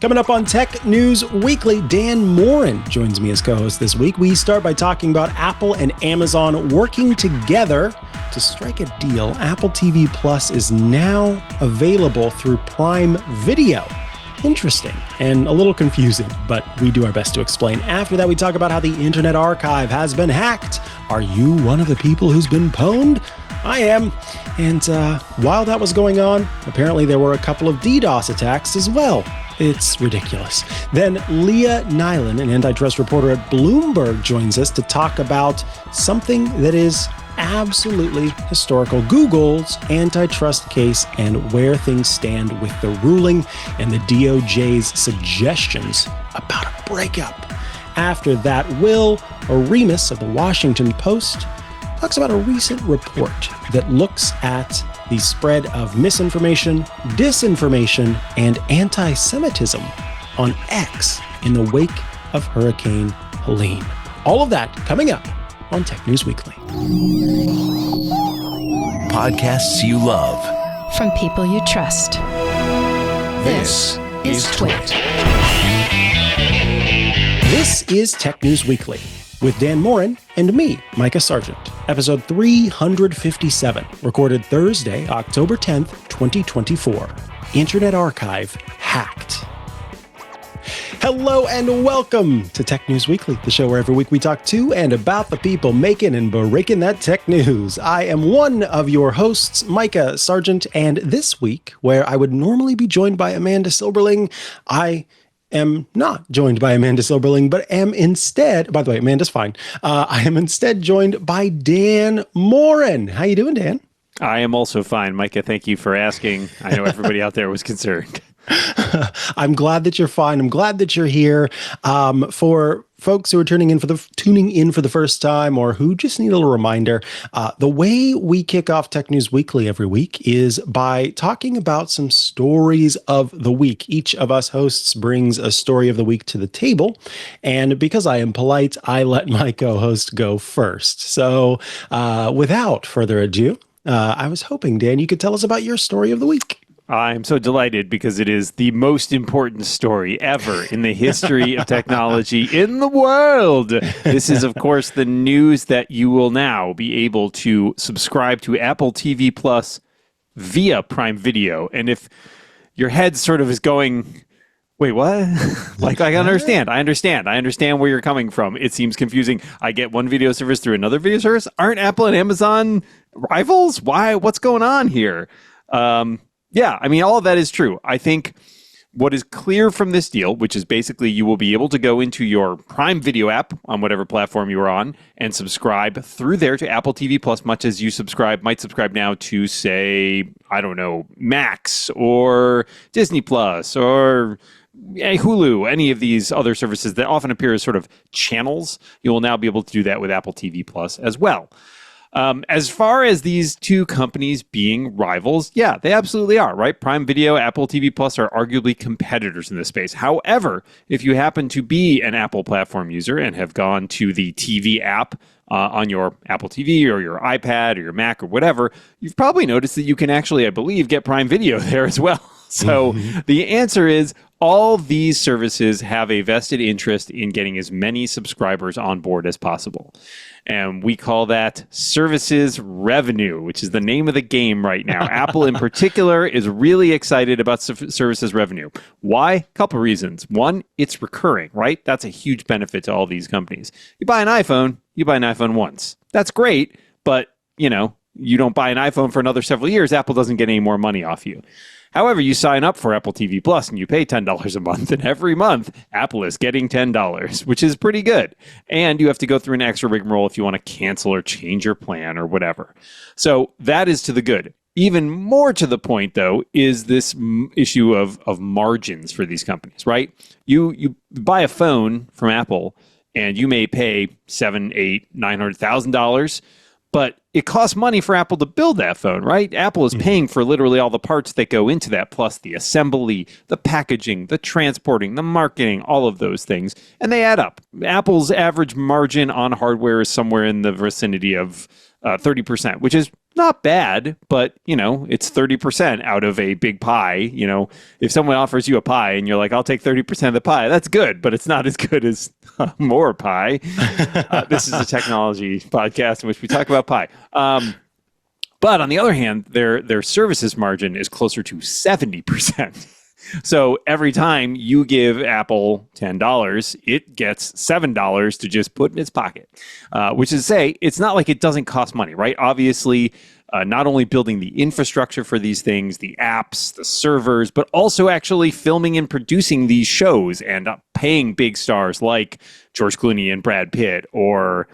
Coming up on Tech News Weekly, Dan Moren joins me as co-host this week. We start by talking about Apple and Amazon working together to strike a deal. Apple TV Plus is now available through Prime Video. Interesting and a little confusing, but we do our best to explain. After that, we talk about how the Internet Archive has been hacked. Are you one of the people who's been pwned? I am. And while that was going on, apparently there were a couple of DDoS attacks as well. It's ridiculous. Then Leah Nylen, an antitrust reporter at Bloomberg, joins us to talk about something that is absolutely historical: Google's antitrust case and where things stand with the ruling and the DOJ's suggestions about a breakup. After that, Oremus of the Washington Post talks about a recent report that looks at the spread of misinformation, disinformation, and anti-Semitism on X in the wake of Hurricane Helene. All of that coming up on Tech News Weekly. Podcasts you love from people you trust. This is TWiT. This is Tech News Weekly with Dan Moren and me, Mikah Sargent. Episode 357, recorded Thursday, October 10th, 2024. Internet Archive hacked. Hello and welcome to Tech News Weekly, the show where every week we talk to and about the people making and breaking that tech news. I am one of your hosts, Mikah Sargent, and this week, where I would normally be joined by Amanda Silberling, I am not joined by Amanda Silberling, but am instead, by the way, Amanda's fine. I am instead joined by Dan Moren. How you doing, Dan? I am also fine, Micah. Thank you for asking. I know everybody out there was concerned. I'm glad that you're fine. I'm glad that you're here. For folks who are tuning in for the first time, or who just need a little reminder, the way we kick off Tech News Weekly every week is by talking about some stories of the week. Each of us hosts brings a story of the week to the table, and because I am polite, I let my co-host go first. So without further ado, I was hoping, Dan, you could tell us about your story of the week. I'm so delighted because it is the most important story ever in the history of technology in the world. This is, of course, the news that you will now be able to subscribe to Apple TV Plus via Prime Video. And if your head sort of is going, wait, what? I understand where you're coming from. It seems confusing. I get one video service through another video service. Aren't Apple and Amazon rivals? Why? What's going on here? Yeah, I mean, all of that is true. I think what is clear from this deal, which is basically you will be able to go into your Prime Video app on whatever platform you are on and subscribe through there to Apple TV Plus, much as you might subscribe now to, say, I don't know, Max or Disney Plus or Hulu, any of these other services that often appear as sort of channels. You will now be able to do that with Apple TV Plus as well. As far as these two companies being rivals, yeah, they absolutely are, right? Prime Video, Apple TV Plus are arguably competitors in this space. However, if you happen to be an Apple platform user and have gone to the TV app on your Apple TV or your iPad or your Mac or whatever, you've probably noticed that you can actually, I believe, get Prime Video there as well. So the answer is all these services have a vested interest in getting as many subscribers on board as possible. And we call that services revenue, which is the name of the game right now. Apple in particular is really excited about services revenue. Why? Couple reasons. One, it's recurring, right? That's a huge benefit to all these companies. You buy an iPhone once. That's great, but you don't buy an iPhone for another several years. Apple doesn't get any more money off you. However, you sign up for Apple TV Plus and you pay $10 a month, and every month Apple is getting $10, which is pretty good. And you have to go through an extra rigmarole if you want to cancel or change your plan or whatever. So that is to the good. Even more to the point, though, is this issue of margins for these companies, right? You buy a phone from Apple and you may pay $700,000, $800,000, $900,000, but it costs money for Apple to build that phone, right? Apple is paying for literally all the parts that go into that, plus the assembly, the packaging, the transporting, the marketing, all of those things, and they add up. Apple's average margin on hardware is somewhere in the vicinity of 30%, which is not bad, but it's 30% out of a big pie. If someone offers you a pie and you're like, I'll take 30% of the pie, that's good, but it's not as good as more pie. This is a technology podcast in which we talk about pie. But on the other hand, their services margin is closer to 70%. So every time you give Apple $10, it gets $7 to just put in its pocket, which is to say, it's not like it doesn't cost money, right? Obviously, not only building the infrastructure for these things, the apps, the servers, but also actually filming and producing these shows and paying big stars like George Clooney and Brad Pitt or,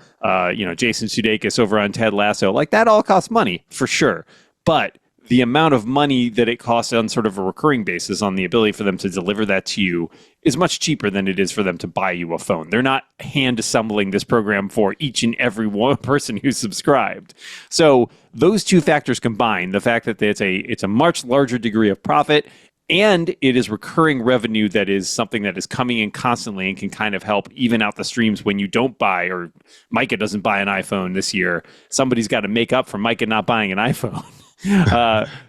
Jason Sudeikis over on Ted Lasso. Like that all costs money for sure. But the amount of money that it costs on sort of a recurring basis on the ability for them to deliver that to you is much cheaper than it is for them to buy you a phone. They're not hand assembling this program for each and every one person who's subscribed. So those two factors combined, the fact that it's a much larger degree of profit and it is recurring revenue that is something that is coming in constantly and can kind of help even out the streams when you don't buy, or Micah doesn't buy an iPhone this year. Somebody's got to make up for Micah not buying an iPhone.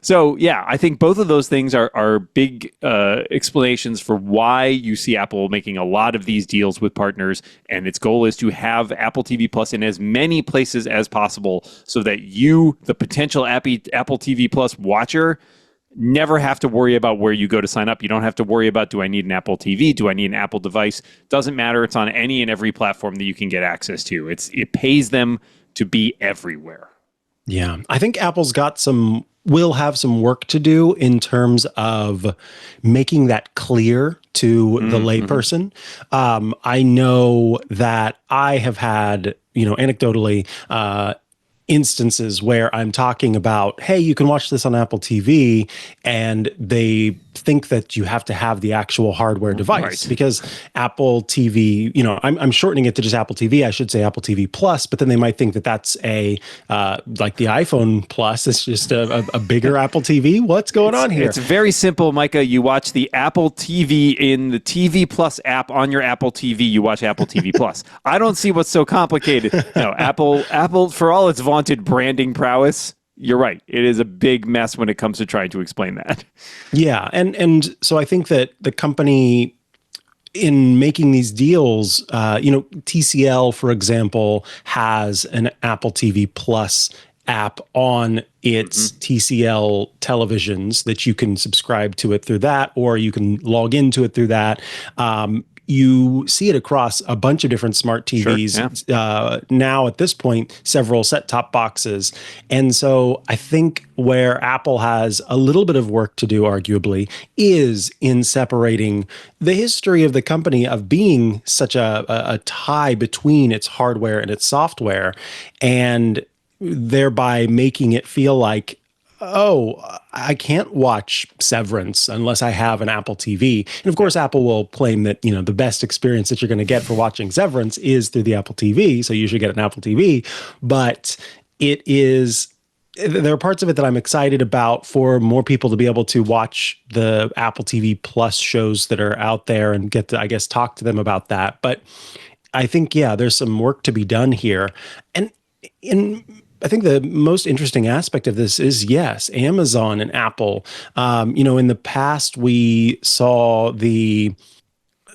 So yeah, I think both of those things are big explanations for why you see Apple making a lot of these deals with partners, and its goal is to have Apple TV Plus in as many places as possible so that you, the potential Apple TV Plus watcher, never have to worry about where you go to sign up. You don't have to worry about, do I need an Apple TV? Do I need an Apple device? Doesn't matter. It's on any and every platform that you can get access to. It pays them to be everywhere. Yeah, I think Apple's will have some work to do in terms of making that clear to the layperson. I know that I have had, anecdotally, instances where I'm talking about, hey, you can watch this on Apple TV, and they think that you have to have the actual hardware device because Apple TV, I'm shortening it to just Apple TV. I should say Apple TV Plus, but then they might think that that's like the iPhone Plus. It's just a bigger Apple TV. What's going on here? It's very simple, Micah. You watch the Apple TV in the TV Plus app on your Apple TV. You watch Apple TV Plus. I don't see what's so complicated. No, Apple, for all its vaunted branding prowess, you're right. It is a big mess when it comes to trying to explain that. Yeah. And so I think that the company, in making these deals, TCL, for example, has an Apple TV Plus app on its TCL televisions that you can subscribe to it through that, or you can log into it through that. You see it across a bunch of different smart TVs. Sure, now, at this point, several set-top boxes. And so I think where Apple has a little bit of work to do, arguably, is in separating the history of the company of being such a tie between its hardware and its software, and thereby making it feel like, oh, I can't watch Severance unless I have an Apple TV. And of course, Apple will claim that, the best experience that you're going to get for watching Severance is through the Apple TV. So you should get an Apple TV. But there are parts of it that I'm excited about for more people to be able to watch the Apple TV Plus shows that are out there and get to, I guess, talk to them about that. But I think, there's some work to be done here. And I think the most interesting aspect of this is, yes, Amazon and Apple. In the past, we saw the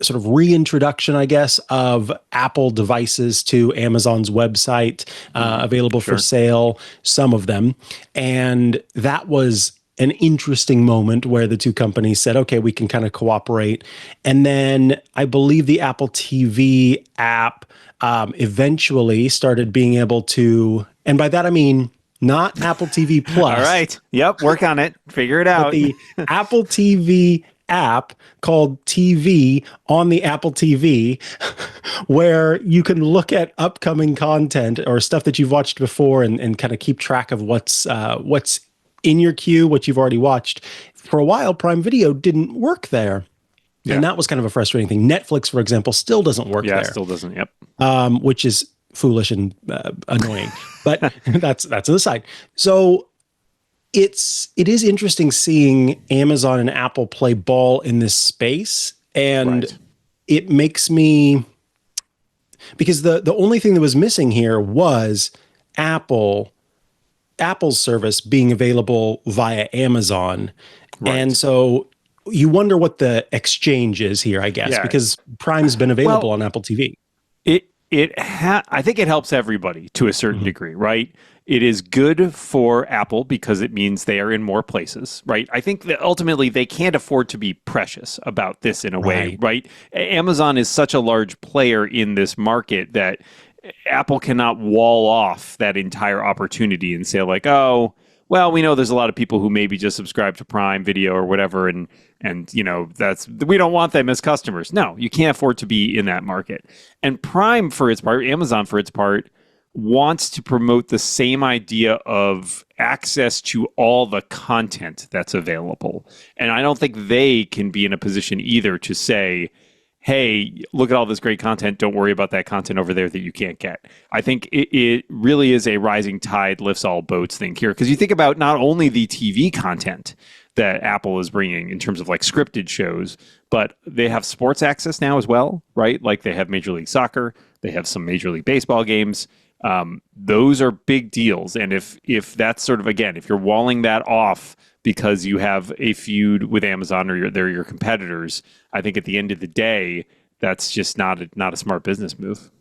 sort of reintroduction, I guess, of Apple devices to Amazon's website, available for sale, some of them. And that was an interesting moment where the two companies said, okay, we can kind of cooperate. And then I believe the Apple TV app eventually started being able to, and by that I mean not Apple TV Plus. All right. Yep. Work on it. Figure it out. The Apple TV app called TV on the Apple TV, where you can look at upcoming content or stuff that you've watched before and kind of keep track of what's in your queue, what you've already watched. For a while, Prime Video didn't work there. Yeah. And that was kind of a frustrating thing. Netflix, for example, still doesn't work there. Yeah, still doesn't. Yep. Which is foolish and annoying, but that's an aside. So it is interesting seeing Amazon and Apple play ball in this space, and it makes me, because the only thing that was missing here was Apple Apple's service being available via Amazon. Right. And so you wonder what the exchange is here, I guess, because Prime's been available on Apple TV. I think it helps everybody to a certain degree, right? It is good for Apple because it means they are in more places, right? I think that ultimately they can't afford to be precious about this in a way, right? Amazon is such a large player in this market that Apple cannot wall off that entire opportunity and say like, oh, well, we know there's a lot of people who maybe just subscribe to Prime Video or whatever, and we don't want them as customers. No, you can't afford to be in that market. And Prime, for its part, Amazon, for its part, wants to promote the same idea of access to all the content that's available. And I don't think they can be in a position either to say, hey, look at all this great content. Don't worry about that content over there that you can't get. I think it really is a rising tide lifts all boats thing here. Because you think about not only the TV content that Apple is bringing in terms of like scripted shows, but they have sports access now as well, right? Like they have Major League Soccer, they have some Major League Baseball games. Those are big deals. And if that's sort of, again, if you're walling that off because you have a feud with Amazon or they're your competitors, I think at the end of the day, that's just not a smart business move.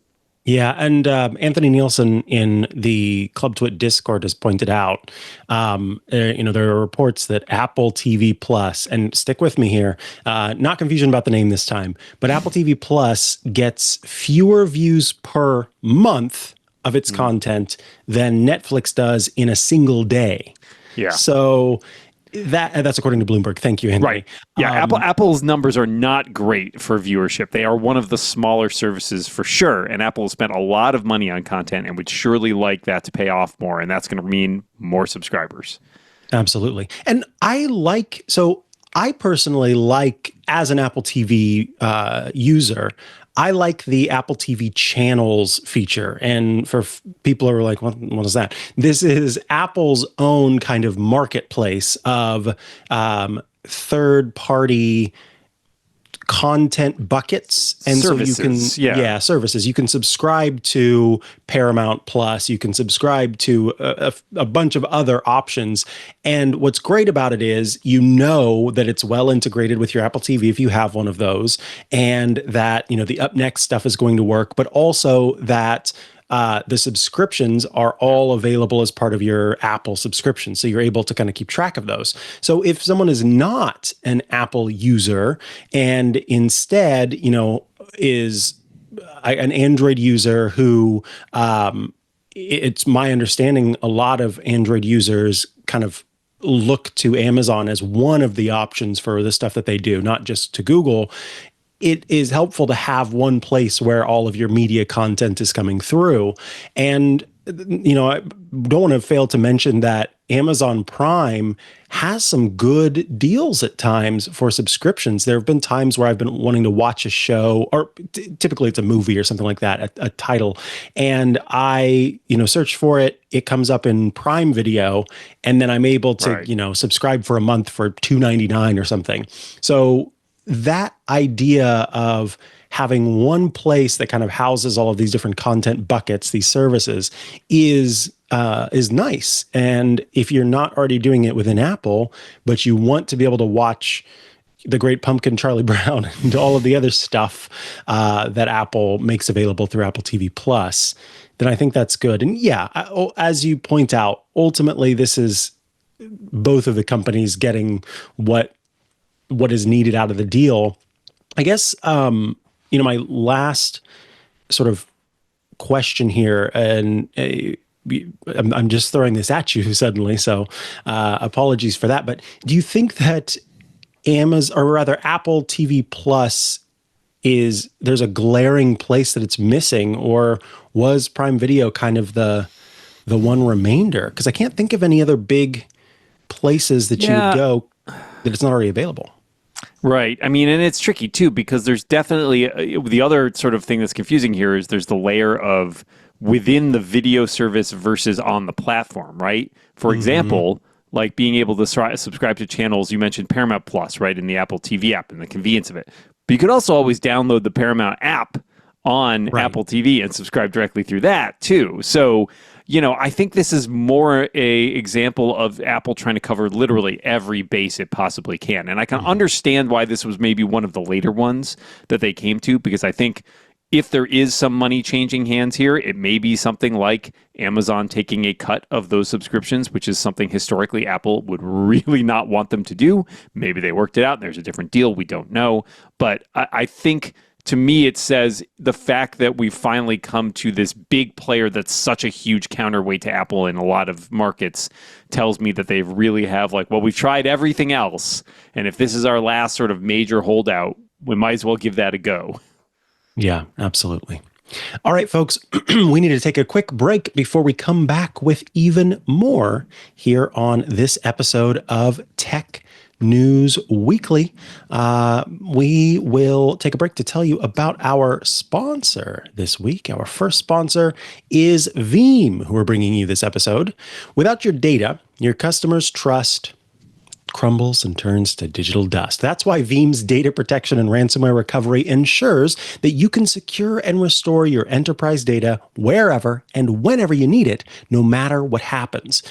Yeah, and Anthony Nielsen in the Club TWiT Discord has pointed out, there are reports that Apple TV Plus, and stick with me here, not confusion about the name this time, but Apple TV Plus gets fewer views per month of its content than Netflix does in a single day. Yeah. So that's according to Bloomberg. Thank you, Henry. Right. Yeah, Apple's numbers are not great for viewership. They are one of the smaller services for sure, and Apple has spent a lot of money on content and would surely like that to pay off more, and that's going to mean more subscribers. Absolutely. And I personally like, as an Apple TV user, I like the Apple TV channels feature. And for people who are like, what is that? This is Apple's own kind of marketplace of third-party content buckets. And services, so you can, services. You can subscribe to Paramount Plus. You can subscribe to a bunch of other options. And what's great about it is, that it's well integrated with your Apple TV if you have one of those, and that, the up next stuff is going to work, but also that the subscriptions are all available as part of your Apple subscription. So you're able to kind of keep track of those. So if someone is not an Apple user and instead, is an Android user who, it's my understanding, a lot of Android users kind of look to Amazon as one of the options for the stuff that they do, not just to Google. It is helpful to have one place where all of your media content is coming through. And, I don't want to fail to mention that Amazon Prime has some good deals at times for subscriptions. There have been times where I've been wanting to watch a show, or typically it's a movie or something like that, a title, and I, search for it. It comes up in Prime Video, and then I'm able to, subscribe for a month for $2.99 or something. So that idea of having one place that kind of houses all of these different content buckets, these services, is nice. And if you're not already doing it within Apple, but you want to be able to watch The Great Pumpkin, Charlie Brown, and all of the other stuff that Apple makes available through Apple TV Plus, then I think that's good. And yeah, as you point out, ultimately this is both of the companies getting what is needed out of the deal. I guess, my last sort of question here, and I'm just throwing this at you suddenly, so apologies for that. But do you think that Apple TV Plus there's a glaring place that it's missing, or was Prime Video kind of the one remainder? Because I can't think of any other big places that you would go that it's not already available. Right. I mean, and it's tricky too, because there's definitely the other sort of thing that's confusing here is there's the layer of within the video service versus on the platform, right? For example, like being able to subscribe to channels. You mentioned Paramount Plus, right, in the Apple TV app and the convenience of it. But you could also always download the Paramount app on Right. Apple TV and subscribe directly through that too. So, I think this is more a example of Apple trying to cover literally every base it possibly can. And I can understand why this was maybe one of the later ones that they came to, because I think if there is some money changing hands here, it may be something like Amazon taking a cut of those subscriptions, which is something historically Apple would really not want them to do. Maybe they worked it out and there's a different deal. We don't know. But I think, to me, it says the fact that we've finally come to this big player that's such a huge counterweight to Apple in a lot of markets tells me that they really have we've tried everything else. And if this is our last sort of major holdout, we might as well give that a go. Yeah, absolutely. All right, folks, we need to take a quick break before we come back with even more here on this episode of Tech News Weekly. We will take a break to tell you about our sponsor this week. Our first sponsor is Veeam, who are bringing you this episode. Without your data, your customers' trust crumbles and turns to digital dust. That's why Veeam's data protection and ransomware recovery ensures that you can secure and restore your enterprise data wherever and whenever you need it, no matter what happens.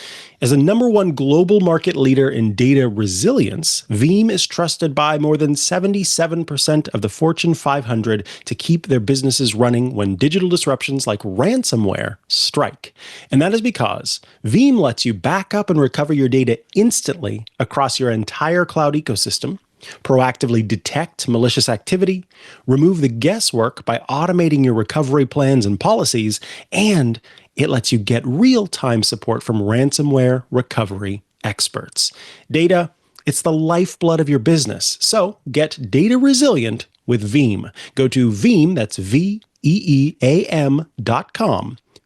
As a #1 global market leader in data resilience, Veeam is trusted by more than 77% of the Fortune 500 to keep their businesses running when digital disruptions like ransomware strike. And that is because Veeam lets you back up and recover your data instantly across your entire cloud ecosystem, proactively detect malicious activity, remove the guesswork by automating your recovery plans and policies, and it lets you get real-time support from ransomware recovery experts. Data, it's the lifeblood of your business. So get data resilient with Veeam. Go to Veeam, that's VEEAM.com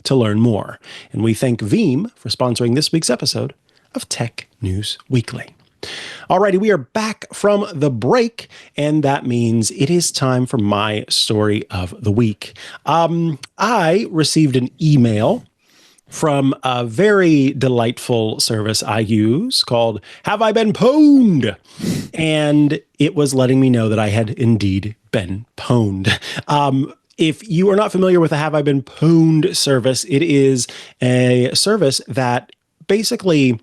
to learn more. And we thank Veeam for sponsoring this week's episode of Tech News Weekly. Alrighty, we are back from the break, and that means it is time for my story of the week. I received an email from a very delightful service I use called Have I Been Pwned? And it was letting me know that I had indeed been pwned. If you are not familiar with the Have I Been Pwned service, it is a service that basically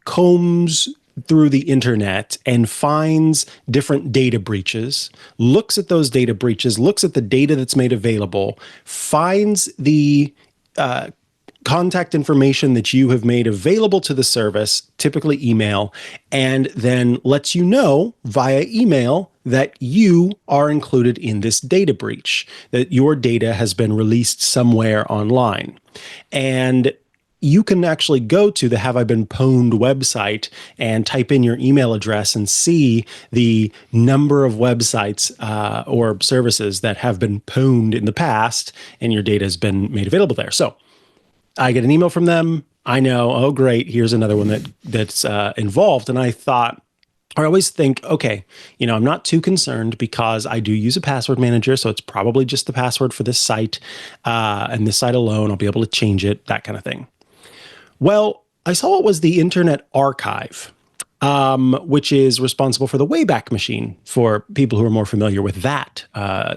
combs through the internet and finds different data breaches, looks at those data breaches, looks at the data that's made available, finds the contact information that you have made available to the service, typically email, and then lets you know via email that you are included in this data breach, that your data has been released somewhere online. And you can actually go to the Have I Been Pwned website and type in your email address and see the number of websites or services that have been pwned in the past, and your data has been made available there. So I get an email from them. I know, oh, great, here's another one that's involved. And I thought, I always think, okay, I'm not too concerned because I do use a password manager, so it's probably just the password for this site and this site alone. I'll be able to change it, that kind of thing. Well, I saw it was the Internet Archive, which is responsible for the Wayback Machine for people who are more familiar with that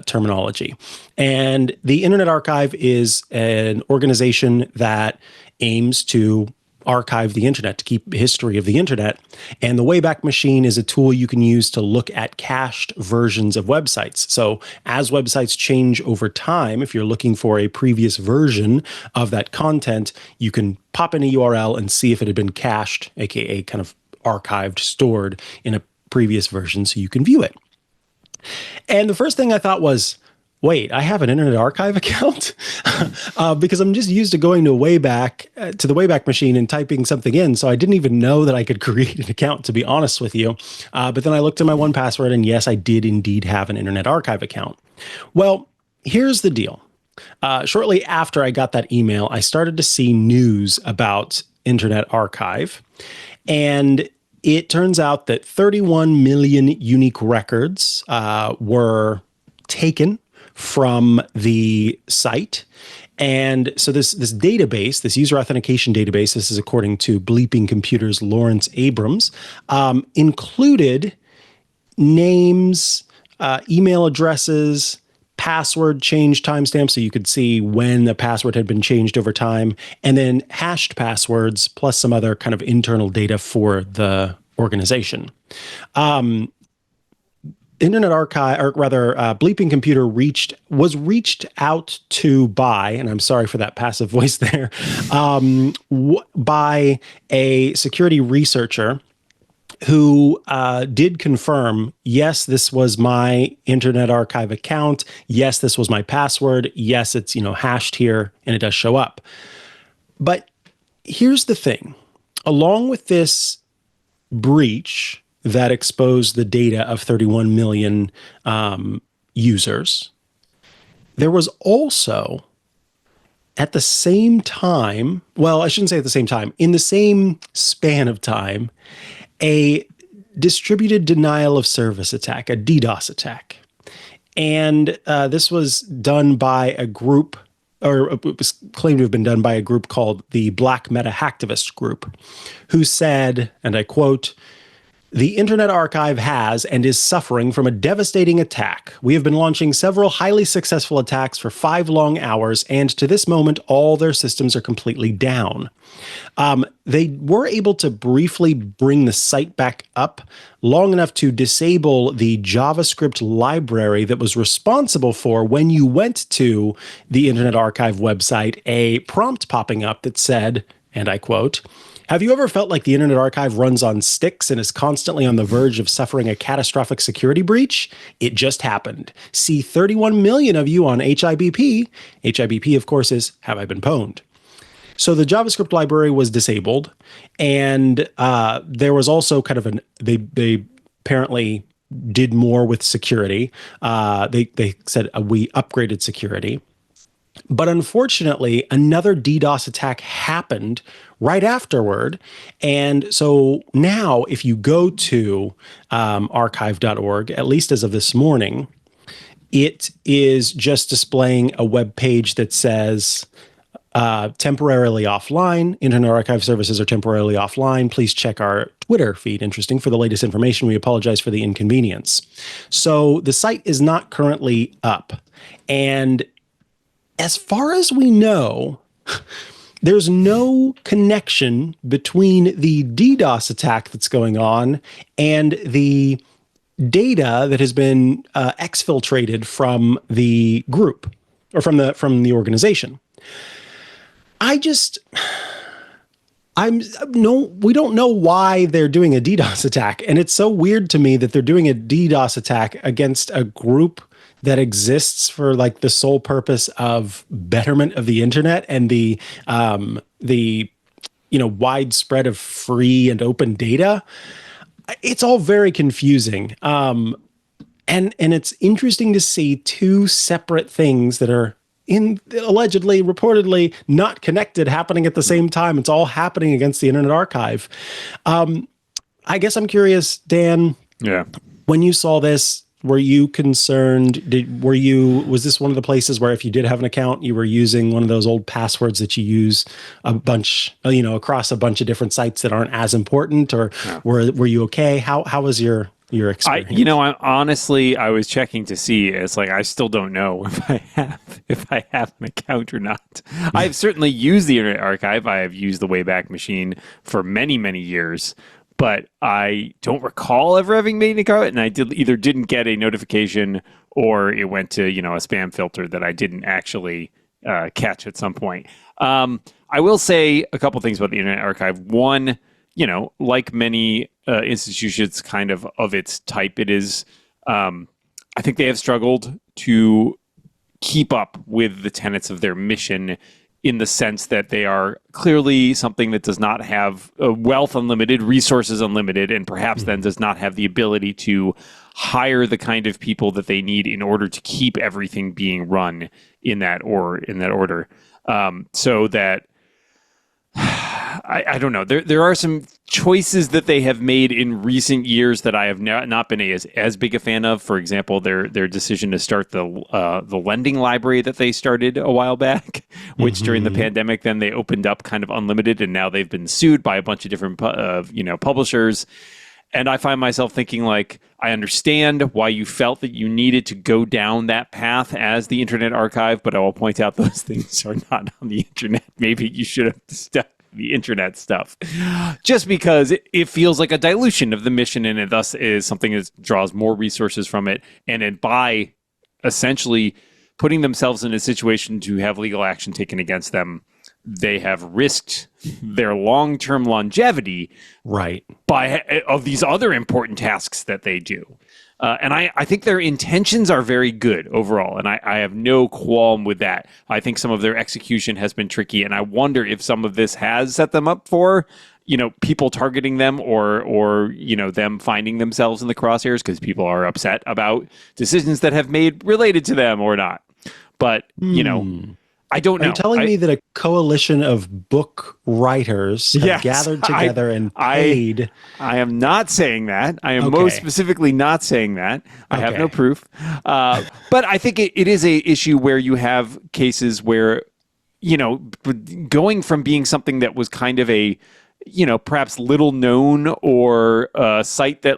terminology. And the Internet Archive is an organization that aims to archive the internet, to keep history of the internet. And the Wayback Machine is a tool you can use to look at cached versions of websites. So as websites change over time, if you're looking for a previous version of that content, you can pop in a URL and see if it had been cached, aka kind of archived, stored in a previous version so you can view it. And the first thing I thought was, wait, I have an Internet Archive account? Because I'm just used to going to the Wayback Machine and typing something in. So I didn't even know that I could create an account, to be honest with you. But then I looked at my 1Password, and yes, I did indeed have an Internet Archive account. Well, here's the deal. Shortly after I got that email, I started to see news about Internet Archive. And it turns out that 31 million unique records were taken from the site. And so this database, this user authentication database, this is according to Bleeping Computer's Lawrence Abrams, included names, email addresses, password change timestamp, so you could see when the password had been changed over time, and then hashed passwords plus some other kind of internal data for the organization. Internet Archive, or rather, Bleeping Computer was reached out to by, and I'm sorry for that passive voice there, by a security researcher who did confirm, yes, this was my Internet Archive account. Yes, this was my password. Yes, it's, hashed here and it does show up. But here's the thing. Along with this breach that exposed the data of 31 million users, there was also at the same time, well, I shouldn't say at the same time, in the same span of time, a distributed denial of service attack, a DDoS attack. And this was done by a group, or it was claimed to have been done by a group called the Black Meta Hacktivist Group, who said, and I quote, "The Internet Archive has and is suffering from a devastating attack. We have been launching several highly successful attacks for 5 long hours, and to this moment, all their systems are completely down." They were able to briefly bring the site back up long enough to disable the JavaScript library that was responsible for, when you went to the Internet Archive website, a prompt popping up that said, and I quote, "Have you ever felt like the Internet Archive runs on sticks and is constantly on the verge of suffering a catastrophic security breach? It just happened. See 31 million of you on HIBP. HIBP, of course, is Have I Been Pwned?" So the JavaScript library was disabled, and there was also kind of they apparently did more with security. They said we upgraded security. But unfortunately, another DDoS attack happened right afterward. And so now if you go to archive.org, at least as of this morning, it is just displaying a web page that says temporarily offline. Internet Archive services are temporarily offline. Please check our Twitter feed. Interesting. For the latest information, we apologize for the inconvenience. So the site is not currently up. And as far as we know, there's no connection between the DDoS attack that's going on and the data that has been exfiltrated from the group, or from the organization. We don't know why they're doing a DDoS attack. And it's so weird to me that they're doing a DDoS attack against a group that exists for like the sole purpose of betterment of the internet and the widespread of free and open data. It's all very confusing. And it's interesting to see two separate things that are allegedly, reportedly not connected happening at the same time. It's all happening against the Internet Archive. I guess I'm curious, Dan. Yeah. When you saw this, were you concerned? Was this one of the places where if you did have an account, you were using one of those old passwords that you use a bunch, across a bunch of different sites that aren't as important, or were you okay? How was your experience? I was checking to see. It's like I still don't know if I have an account or not. I've certainly used the Internet Archive. I have used the Wayback Machine for many, many years, but I don't recall ever having made an account, and I either didn't get a notification or it went to a spam filter that I didn't actually catch at some point. I will say a couple things about the Internet Archive. One, like many institutions kind of its type, it is, I think they have struggled to keep up with the tenets of their mission, in the sense that they are clearly something that does not have wealth unlimited, resources unlimited, and perhaps then does not have the ability to hire the kind of people that they need in order to keep everything being run in that order. So that I don't know. There are some choices that they have made in recent years that I have not been as big a fan of. For example, their decision to start the lending library that they started a while back, which during the pandemic, then they opened up kind of unlimited, and now they've been sued by a bunch of different publishers. And I find myself thinking, like, I understand why you felt that you needed to go down that path as the Internet Archive, but I will point out those things are not on the internet. Maybe you should have stuck the internet stuff, just because it feels like a dilution of the mission, and it thus is something that draws more resources from it. And it, by essentially putting themselves in a situation to have legal action taken against them, they have risked their long-term longevity, right, by of these other important tasks that they do. And I think their intentions are very good overall, and I have no qualm with that. I think some of their execution has been tricky, and I wonder if some of this has set them up for, people targeting them or them finding themselves in the crosshairs because people are upset about decisions that have made related to them or not. But, I don't know. Are you telling me that a coalition of book writers have gathered together and paid? I am not saying that. I am most specifically not saying that. I have no proof. But I think it is a issue where you have cases where, going from being something that was kind of a, perhaps little known or a site that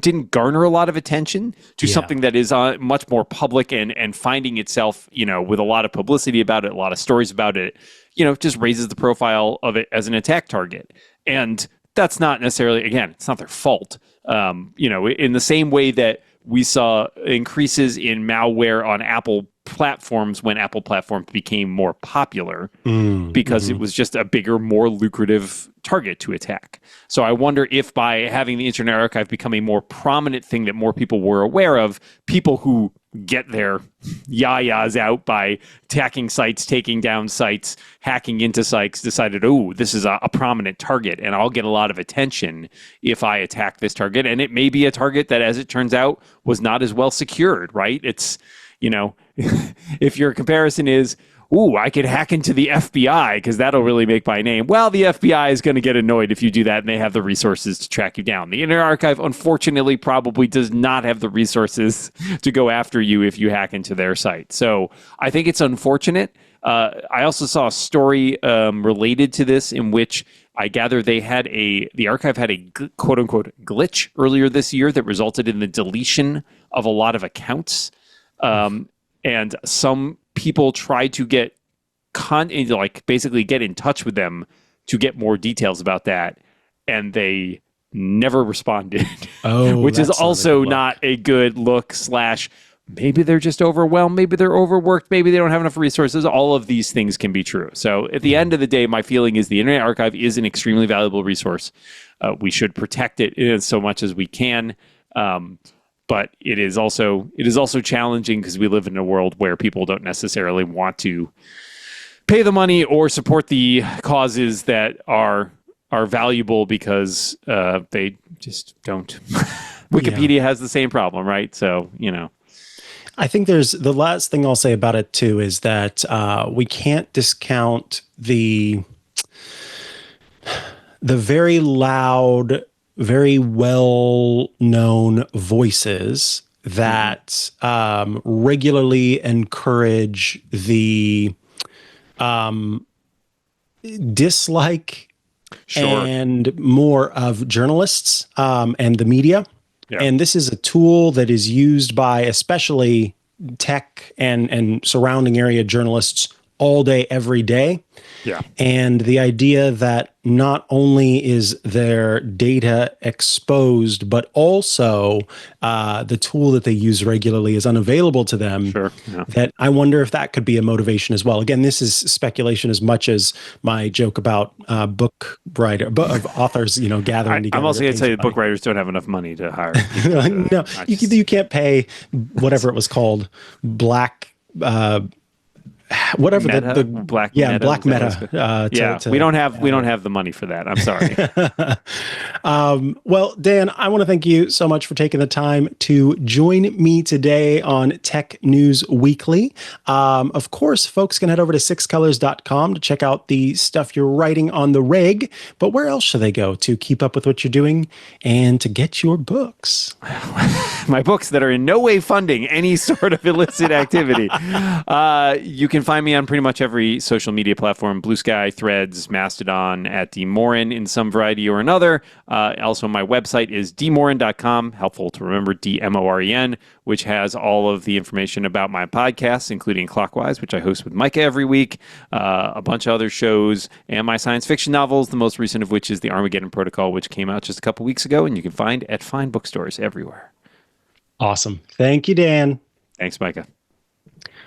didn't garner a lot of attention to something that is much more public and finding itself, with a lot of publicity about it, a lot of stories about it, just raises the profile of it as an attack target. And that's not necessarily, again, it's not their fault. In the same way that we saw increases in malware on Apple platforms when Apple platforms became more popular because it was just a bigger, more lucrative target to attack. So I wonder if by having the Internet Archive become a more prominent thing that more people were aware of, people who get their yayas out by attacking sites, taking down sites, hacking into sites, decided, oh, this is a prominent target and I'll get a lot of attention if I attack this target. And it may be a target that, as it turns out, was not as well secured, right? It's, if your comparison is, ooh, I could hack into the FBI because that'll really make my name. Well, the FBI is going to get annoyed if you do that and they have the resources to track you down. The Internet Archive, unfortunately, probably does not have the resources to go after you if you hack into their site. So I think it's unfortunate. I also saw a story related to this in which I gather the archive had a quote unquote glitch earlier this year that resulted in the deletion of a lot of accounts. And some people tried to get basically get in touch with them to get more details about that, and they never responded. Which is also not a good look. / maybe they're just overwhelmed, maybe they're overworked, maybe they don't have enough resources. All of these things can be true. So at the end of the day, my feeling is the Internet Archive is an extremely valuable resource. We should protect it in so much as we can. But it is also challenging because we live in a world where people don't necessarily want to pay the money or support the causes that are valuable because they just don't. Wikipedia has the same problem, right? So, I think the last thing I'll say about it too is that we can't discount the very loud, very well-known voices that regularly encourage the dislike and more of journalists and the media. Yeah. And this is a tool that is used by especially tech and surrounding area journalists all day, every day. Yeah. And the idea that not only is their data exposed, but also the tool that they use regularly is unavailable to them. Sure. Yeah. That I wonder if that could be a motivation as well. Again, this is speculation as much as my joke about book authors, gathering together. I'm also going to tell you, book writers don't have enough money to hire. No, you can't pay whatever it was called, whatever Meta? the Black Meta. Black Meta. We don't have the money for that. I'm sorry. Well, Dan, I want to thank you so much for taking the time to join me today on Tech News Weekly. Of course, folks can head over to sixcolors.com to check out the stuff you're writing on the reg. But where else should they go to keep up with what you're doing and to get your books? My books that are in no way funding any sort of illicit activity. You can find me on pretty much every social media platform, Blue Sky, Threads, Mastodon, at Moren in some variety or another. Also, my website is dmoren.com, helpful to remember, DMOREN, which has all of the information about my podcasts, including Clockwise, which I host with Mikah every week, a bunch of other shows, and my science fiction novels, the most recent of which is The Armageddon Protocol, which came out just a couple weeks ago, and you can find at fine bookstores everywhere. Awesome. Thank you, Dan. Thanks, Mikah.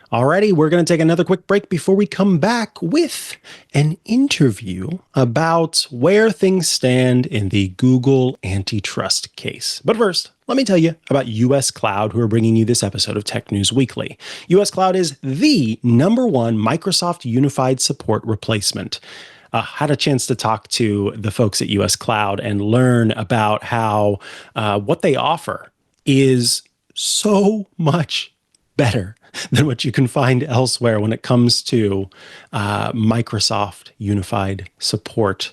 Alrighty, we're going to take another quick break before we come back with an interview about where things stand in the Google Antitrust case. But first, let me tell you about US Cloud, who are bringing you this episode of Tech News Weekly. US Cloud is the #1 Microsoft Unified Support replacement. Had a chance to talk to the folks at US Cloud and learn about how what they offer is so much better than what you can find elsewhere when it comes to Microsoft Unified Support.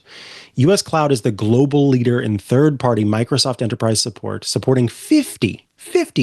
US Cloud is the global leader in third-party Microsoft Enterprise support, supporting 50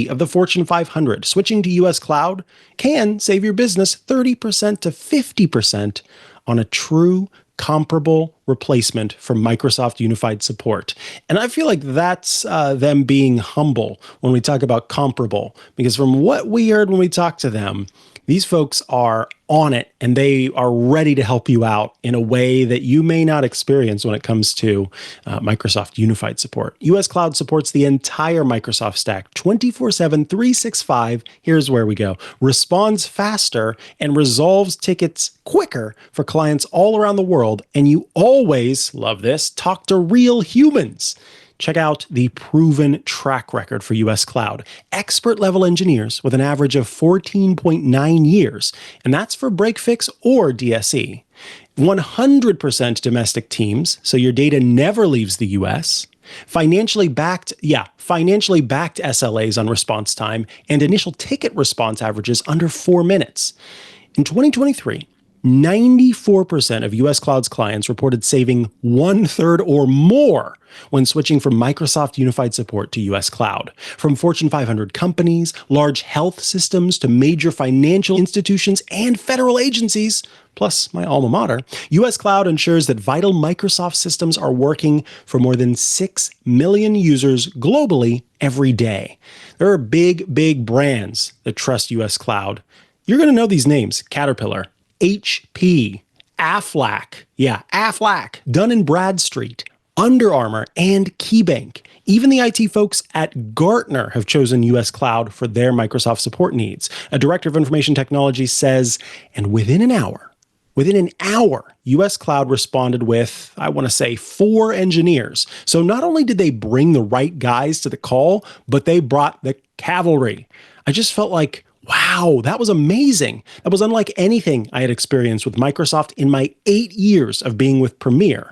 of the Fortune 500. Switching to US Cloud can save your business 30% to 50% on a true comparable replacement for Microsoft Unified Support. And I feel like that's them being humble when we talk about comparable, because from what we heard when we talked to them, these folks are on it and they are ready to help you out in a way that you may not experience when it comes to Microsoft Unified Support. US Cloud supports the entire Microsoft stack 24/7, 365. Here's where we go. Responds faster and resolves tickets quicker for clients all around the world. And you always, love this, talk to real humans. Check out the proven track record for US Cloud. Expert-level engineers with an average of 14.9 years, and that's for break-fix or DSE. 100% domestic teams, so your data never leaves the US. Financially backed SLAs on response time, and initial ticket response averages under 4 minutes. In 2023, 94% of US Cloud's clients reported saving 1/3 or more when switching from Microsoft Unified Support to US Cloud. From Fortune 500 companies, large health systems, to major financial institutions and federal agencies, plus my alma mater, US Cloud ensures that vital Microsoft systems are working for more than 6 million users globally every day. There are big brands that trust US Cloud. You're going to know these names: Caterpillar, HP, Aflac, Dun & Bradstreet, Under Armour, and KeyBank. Even the IT folks at Gartner have chosen US Cloud for their Microsoft support needs. A director of information technology says, and within an hour, US Cloud responded with, I want to say, 4 engineers. So not only did they bring the right guys to the call, but they brought the cavalry. I just felt like, wow, that was amazing. That was unlike anything I had experienced with Microsoft in my 8 years of being with Premier.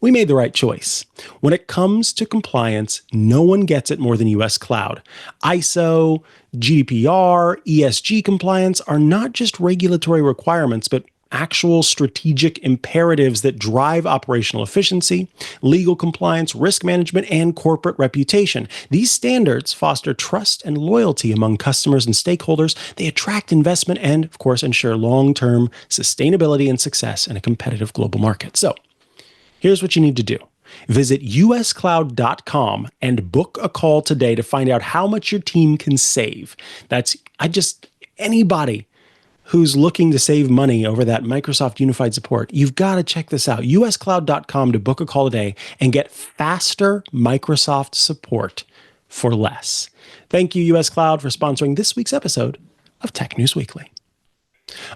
We made the right choice. When it comes to compliance, no one gets it more than US Cloud. ISO, GDPR, ESG compliance are not just regulatory requirements, but actual strategic imperatives that drive operational efficiency, legal compliance, risk management, and corporate reputation. These standards foster trust and loyalty among customers and stakeholders. They attract investment and, of course, ensure long-term sustainability and success in a competitive global market. So, here's what you need to do. Visit uscloud.com and book a call today to find out how much your team can save. Anybody who's looking to save money over that Microsoft Unified Support, you've got to check this out. uscloud.com to book a call today and get faster Microsoft support for less. Thank you, US Cloud, for sponsoring this week's episode of Tech News Weekly.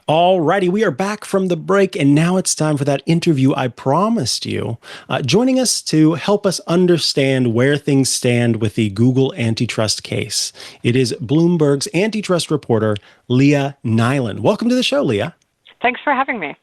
Alrighty, we are back from the break, and now it's time for that interview I promised you. Joining us to help us understand where things stand with the Google antitrust case, it is Bloomberg's antitrust reporter, Leah Nylen. Welcome to the show, Leah. Thanks for having me.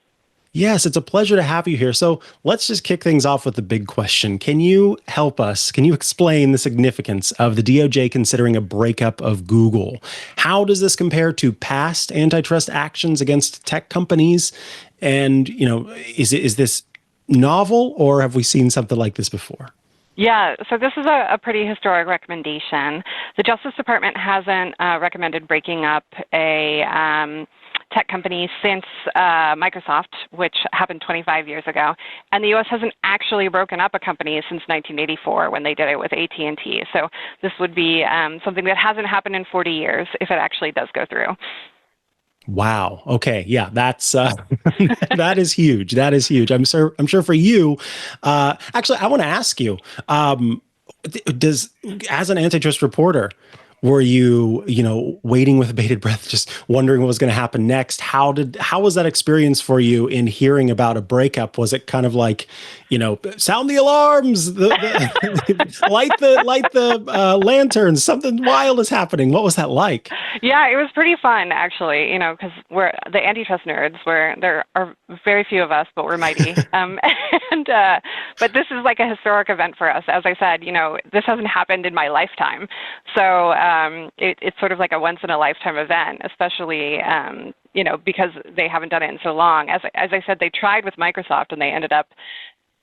Yes, it's a pleasure to have you here. So let's just kick things off with the big question. Can you help us? Can you explain the significance of the DOJ considering a breakup of Google? How does this compare to past antitrust actions against tech companies? And, is this novel, or have we seen something like this before? Yeah, so this is a pretty historic recommendation. The Justice Department hasn't recommended breaking up a tech companies since Microsoft, which happened 25 years ago. And the U.S. hasn't actually broken up a company since 1984 when they did it with AT&T. So this would be something that hasn't happened in 40 years if it actually does go through. Wow. Okay. Yeah, that's that is huge. That is huge. I'm sure for you. Actually, I want to ask you. As an antitrust reporter, were you waiting with bated breath, just wondering what was going to happen next? How was that experience for you in hearing about a breakup? Was it kind of like, sound the alarms, light the lanterns, something wild is happening? What was that like? Yeah, it was pretty fun, actually, because we're the antitrust nerds. There are very few of us, but we're mighty. But this is like a historic event for us. As I said, this hasn't happened in my lifetime. So it's sort of like a once-in-a-lifetime event, especially, because they haven't done it in so long. As I said, they tried with Microsoft, and they ended up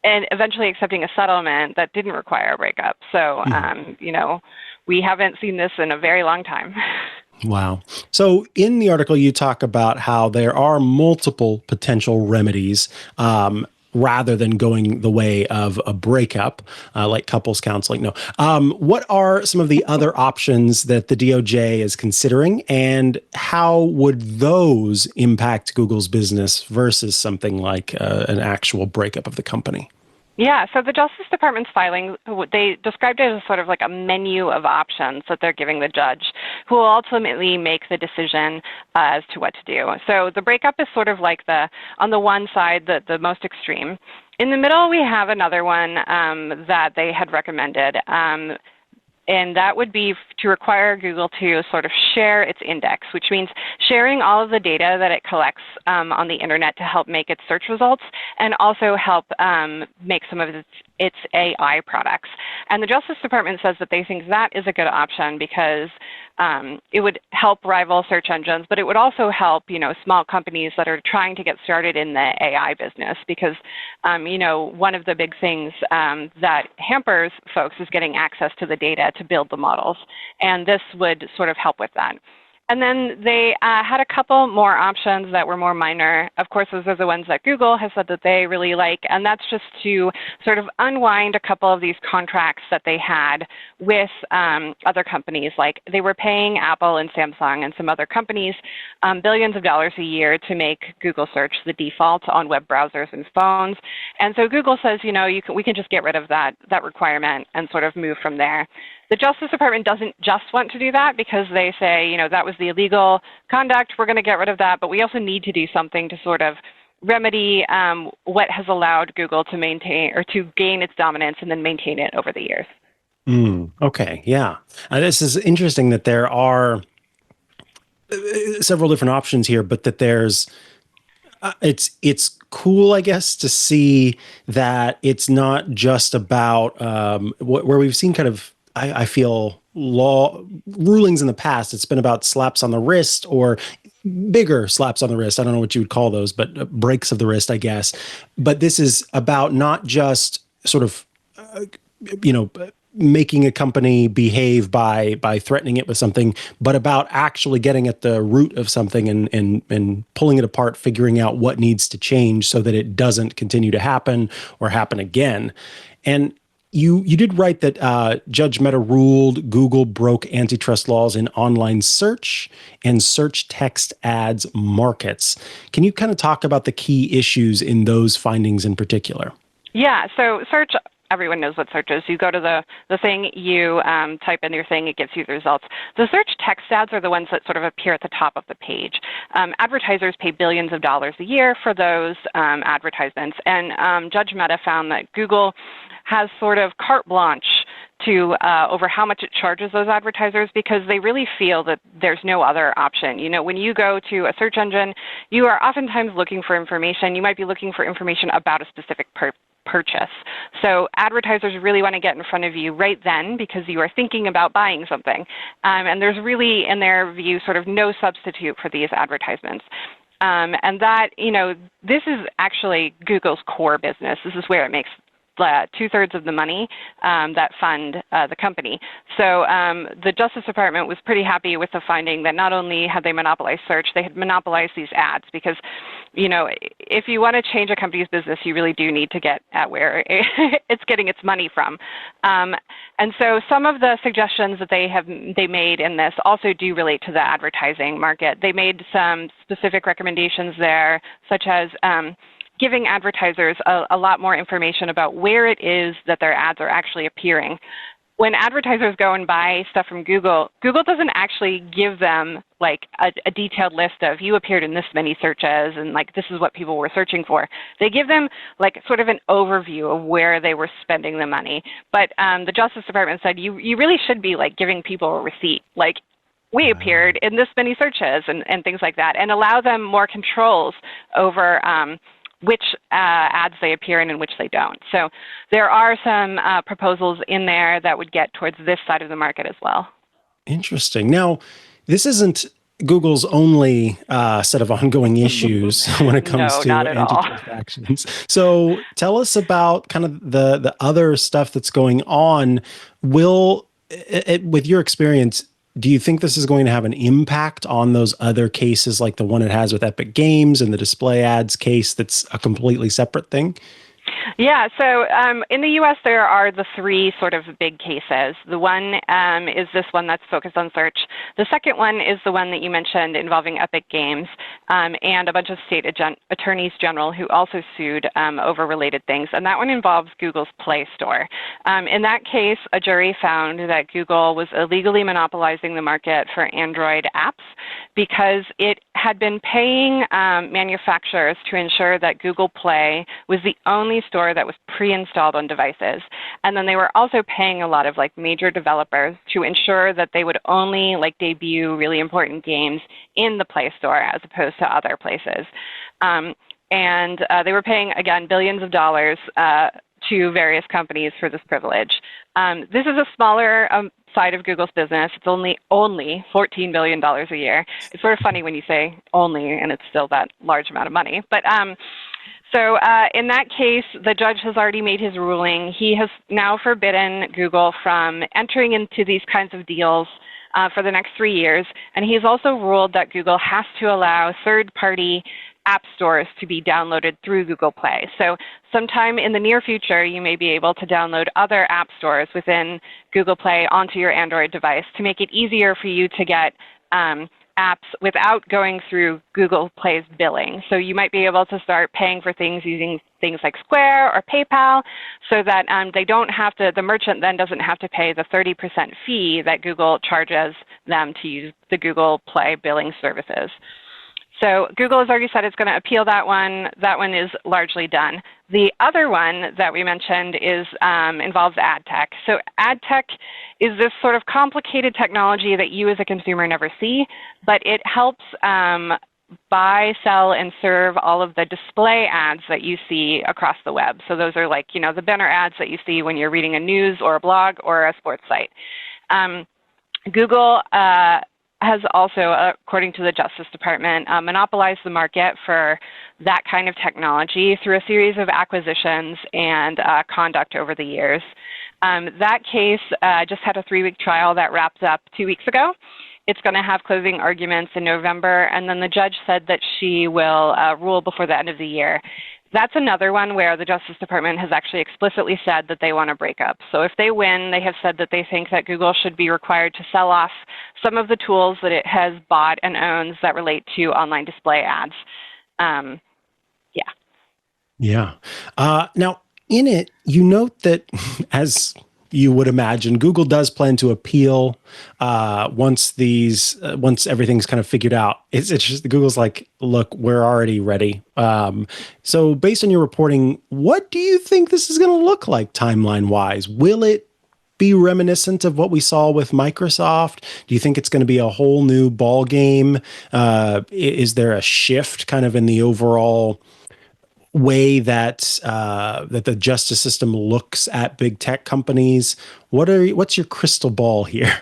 eventually accepting a settlement that didn't require a breakup. So, we haven't seen this in a very long time. Wow. So in the article, you talk about how there are multiple potential remedies rather than going the way of a breakup, like couples counseling. No. What are some of the other options that the DOJ is considering, and how would those impact Google's business versus something like an actual breakup of the company? Yeah, so the Justice Department's filing, they described it as sort of like a menu of options that they're giving the judge, who will ultimately make the decision as to what to do. So the breakup is sort of like on the one side, the most extreme. In the middle, we have another one that they had recommended, and that would be to require Google to sort of share its index, which means sharing all of the data that it collects on the internet to help make its search results and also help make some of its AI products. And the Justice Department says that they think that is a good option because it would help rival search engines, but it would also help, small companies that are trying to get started in the AI business because, one of the big things that hampers folks is getting access to the data to build the models. And this would sort of help with that. And then they had a couple more options that were more minor. Of course, those are the ones that Google has said that they really like, and that's just to sort of unwind a couple of these contracts that they had with other companies. Like they were paying Apple and Samsung and some other companies billions of dollars a year to make Google search the default on web browsers and phones. And so Google says, we can just get rid of that requirement and sort of move from there. The Justice Department doesn't just want to do that because they say, that was the illegal conduct. We're going to get rid of that, but we also need to do something to sort of remedy what has allowed Google to maintain or to gain its dominance and then maintain it over the years. Okay, yeah. This is interesting that there are several different options here, but that there's it's cool, I guess, to see that it's not just about where we've seen kind of, I feel, law rulings in the past. It's been about slaps on the wrist or bigger slaps on the wrist. I don't know what you would call those, but breaks of the wrist, I guess. But this is about not just sort of, making a company behave by threatening it with something, but about actually getting at the root of something and pulling it apart, figuring out what needs to change so that it doesn't continue to happen or happen again. And you did write that Judge Mehta ruled Google broke antitrust laws in online search and search text ads markets. Can you kind of talk about the key issues in those findings in particular? Yeah, so search, everyone knows what search is. You go to the thing, you type in your thing, it gives you the results. The search text ads are the ones that sort of appear at the top of the page. Advertisers pay billions of dollars a year for those advertisements, and Judge Mehta found that Google has sort of carte blanche to over how much it charges those advertisers because they really feel that there's no other option. When you go to a search engine, you are oftentimes looking for information. You might be looking for information about a specific purchase. So advertisers really want to get in front of you right then because you are thinking about buying something. And there's really, in their view, sort of no substitute for these advertisements. And that, this is actually Google's core business. This is where it makes 2/3 of the money that fund the company. So the Justice Department was pretty happy with the finding that not only had they monopolized search, they had monopolized these ads because, if you want to change a company's business, you really do need to get at where it's getting its money from. And so some of the suggestions that they made in this also do relate to the advertising market. They made some specific recommendations there, such as giving advertisers a lot more information about where it is that their ads are actually appearing. When advertisers go and buy stuff from Google, Google doesn't actually give them like a detailed list of you appeared in this many searches and like this is what people were searching for. They give them like sort of an overview of where they were spending the money. But the Justice Department said you really should be like giving people a receipt, like we appeared in this many searches and things like that, and allow them more controls over which ads they appear in and which they don't. So there are some proposals in there that would get towards this side of the market as well. Interesting. Now, this isn't Google's only set of ongoing issues when it comes to antitrust actions. So tell us about kind of the other stuff that's going on. With your experience, do you think this is going to have an impact on those other cases like the one it has with Epic Games and the display ads case that's a completely separate thing? Yeah, so in the U.S. there are the three sort of big cases. The one is this one that's focused on search. The second one is the one that you mentioned involving Epic Games and a bunch of state attorneys general who also sued over related things. And that one involves Google's Play Store. In that case, a jury found that Google was illegally monopolizing the market for Android apps because it had been paying manufacturers to ensure that Google Play was the only store that was pre-installed on devices. And then they were also paying a lot of like major developers to ensure that they would only like debut really important games in the Play Store as opposed to other places. And they were paying, again, billions of dollars to various companies for this privilege. This is a smaller side of Google's business. It's only $14 billion a year. It's sort of funny when you say only, and it's still that large amount of money. But so in that case, the judge has already made his ruling. He has now forbidden Google from entering into these kinds of deals for the next 3 years. And he's also ruled that Google has to allow third-party app stores to be downloaded through Google Play. So sometime in the near future, you may be able to download other app stores within Google Play onto your Android device to make it easier for you to get apps without going through Google Play's billing. So you might be able to start paying for things using things like Square or PayPal so that the merchant then doesn't have to pay the 30% fee that Google charges them to use the Google Play billing services. So Google has already said it's going to appeal that one. That one is largely done. The other one that we mentioned involves ad tech. So ad tech is this sort of complicated technology that you as a consumer never see, but it helps buy, sell, and serve all of the display ads that you see across the web. So those are like, the banner ads that you see when you're reading a news or a blog or a sports site. Google has also, according to the Justice Department, monopolized the market for that kind of technology through a series of acquisitions and conduct over the years. That case just had a 3-week trial that wrapped up 2 weeks ago. It's going to have closing arguments in November, and then the judge said that she will rule before the end of the year. That's another one where the Justice Department has actually explicitly said that they want to break up. So if they win, they have said that they think that Google should be required to sell off some of the tools that it has bought and owns that relate to online display ads. Yeah. Now, in it, you note that, as you would imagine, Google does plan to appeal once everything's kind of figured out. It's just Google's like, look, we're already ready. So based on your reporting, what do you think this is going to look like timeline-wise? Will it be reminiscent of what we saw with Microsoft? Do you think it's going to be a whole new ball game? Is there a shift kind of in the overall way that the justice system looks at big tech companies? What's your crystal ball here?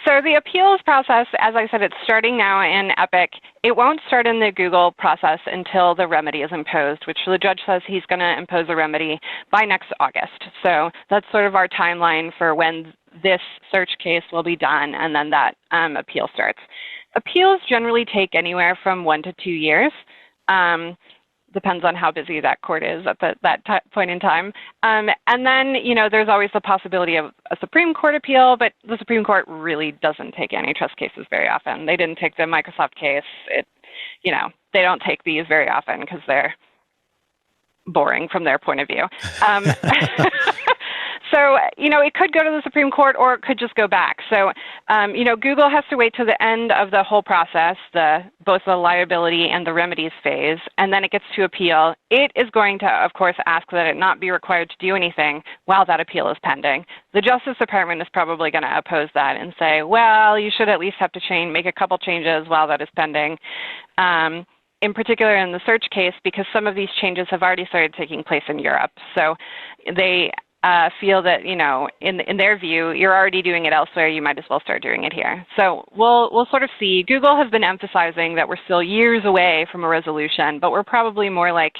So So the appeals process, as I said, it's starting now in Epic. It won't start in the Google process until the remedy is imposed, which the judge says he's going to impose a remedy by next August. So that's sort of our timeline for when this search case will be done, and then that appeal starts. Appeals generally take anywhere from 1 to 2 years. Depends on how busy that court is at that point in time. And then, there's always the possibility of a Supreme Court appeal, but the Supreme Court really doesn't take antitrust cases very often. They didn't take the Microsoft case. They don't take these very often because they're boring from their point of view. So, it could go to the Supreme Court or it could just go back. So, Google has to wait to the end of the whole process, both the liability and the remedies phase, and then it gets to appeal. It is going to, of course, ask that it not be required to do anything while that appeal is pending. The Justice Department is probably going to oppose that and say, well, you should at least have to make a couple changes while that is pending. In particular in the search case, because some of these changes have already started taking place in Europe. So they feel that, in their view, you're already doing it elsewhere, you might as well start doing it here. So we'll sort of see. Google has been emphasizing that we're still years away from a resolution, but we're probably more like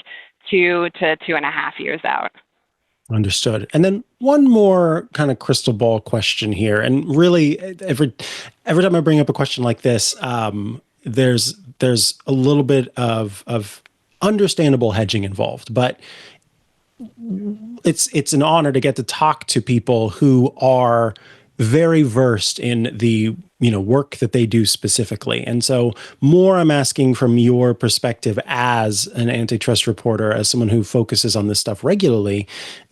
2 to 2.5 years out. Understood. And then one more kind of crystal ball question here. And really, every time I bring up a question like this, there's a little bit of understandable hedging involved, but it's an honor to get to talk to people who are very versed in the work that they do specifically. And so more I'm asking from your perspective as an antitrust reporter, as someone who focuses on this stuff regularly,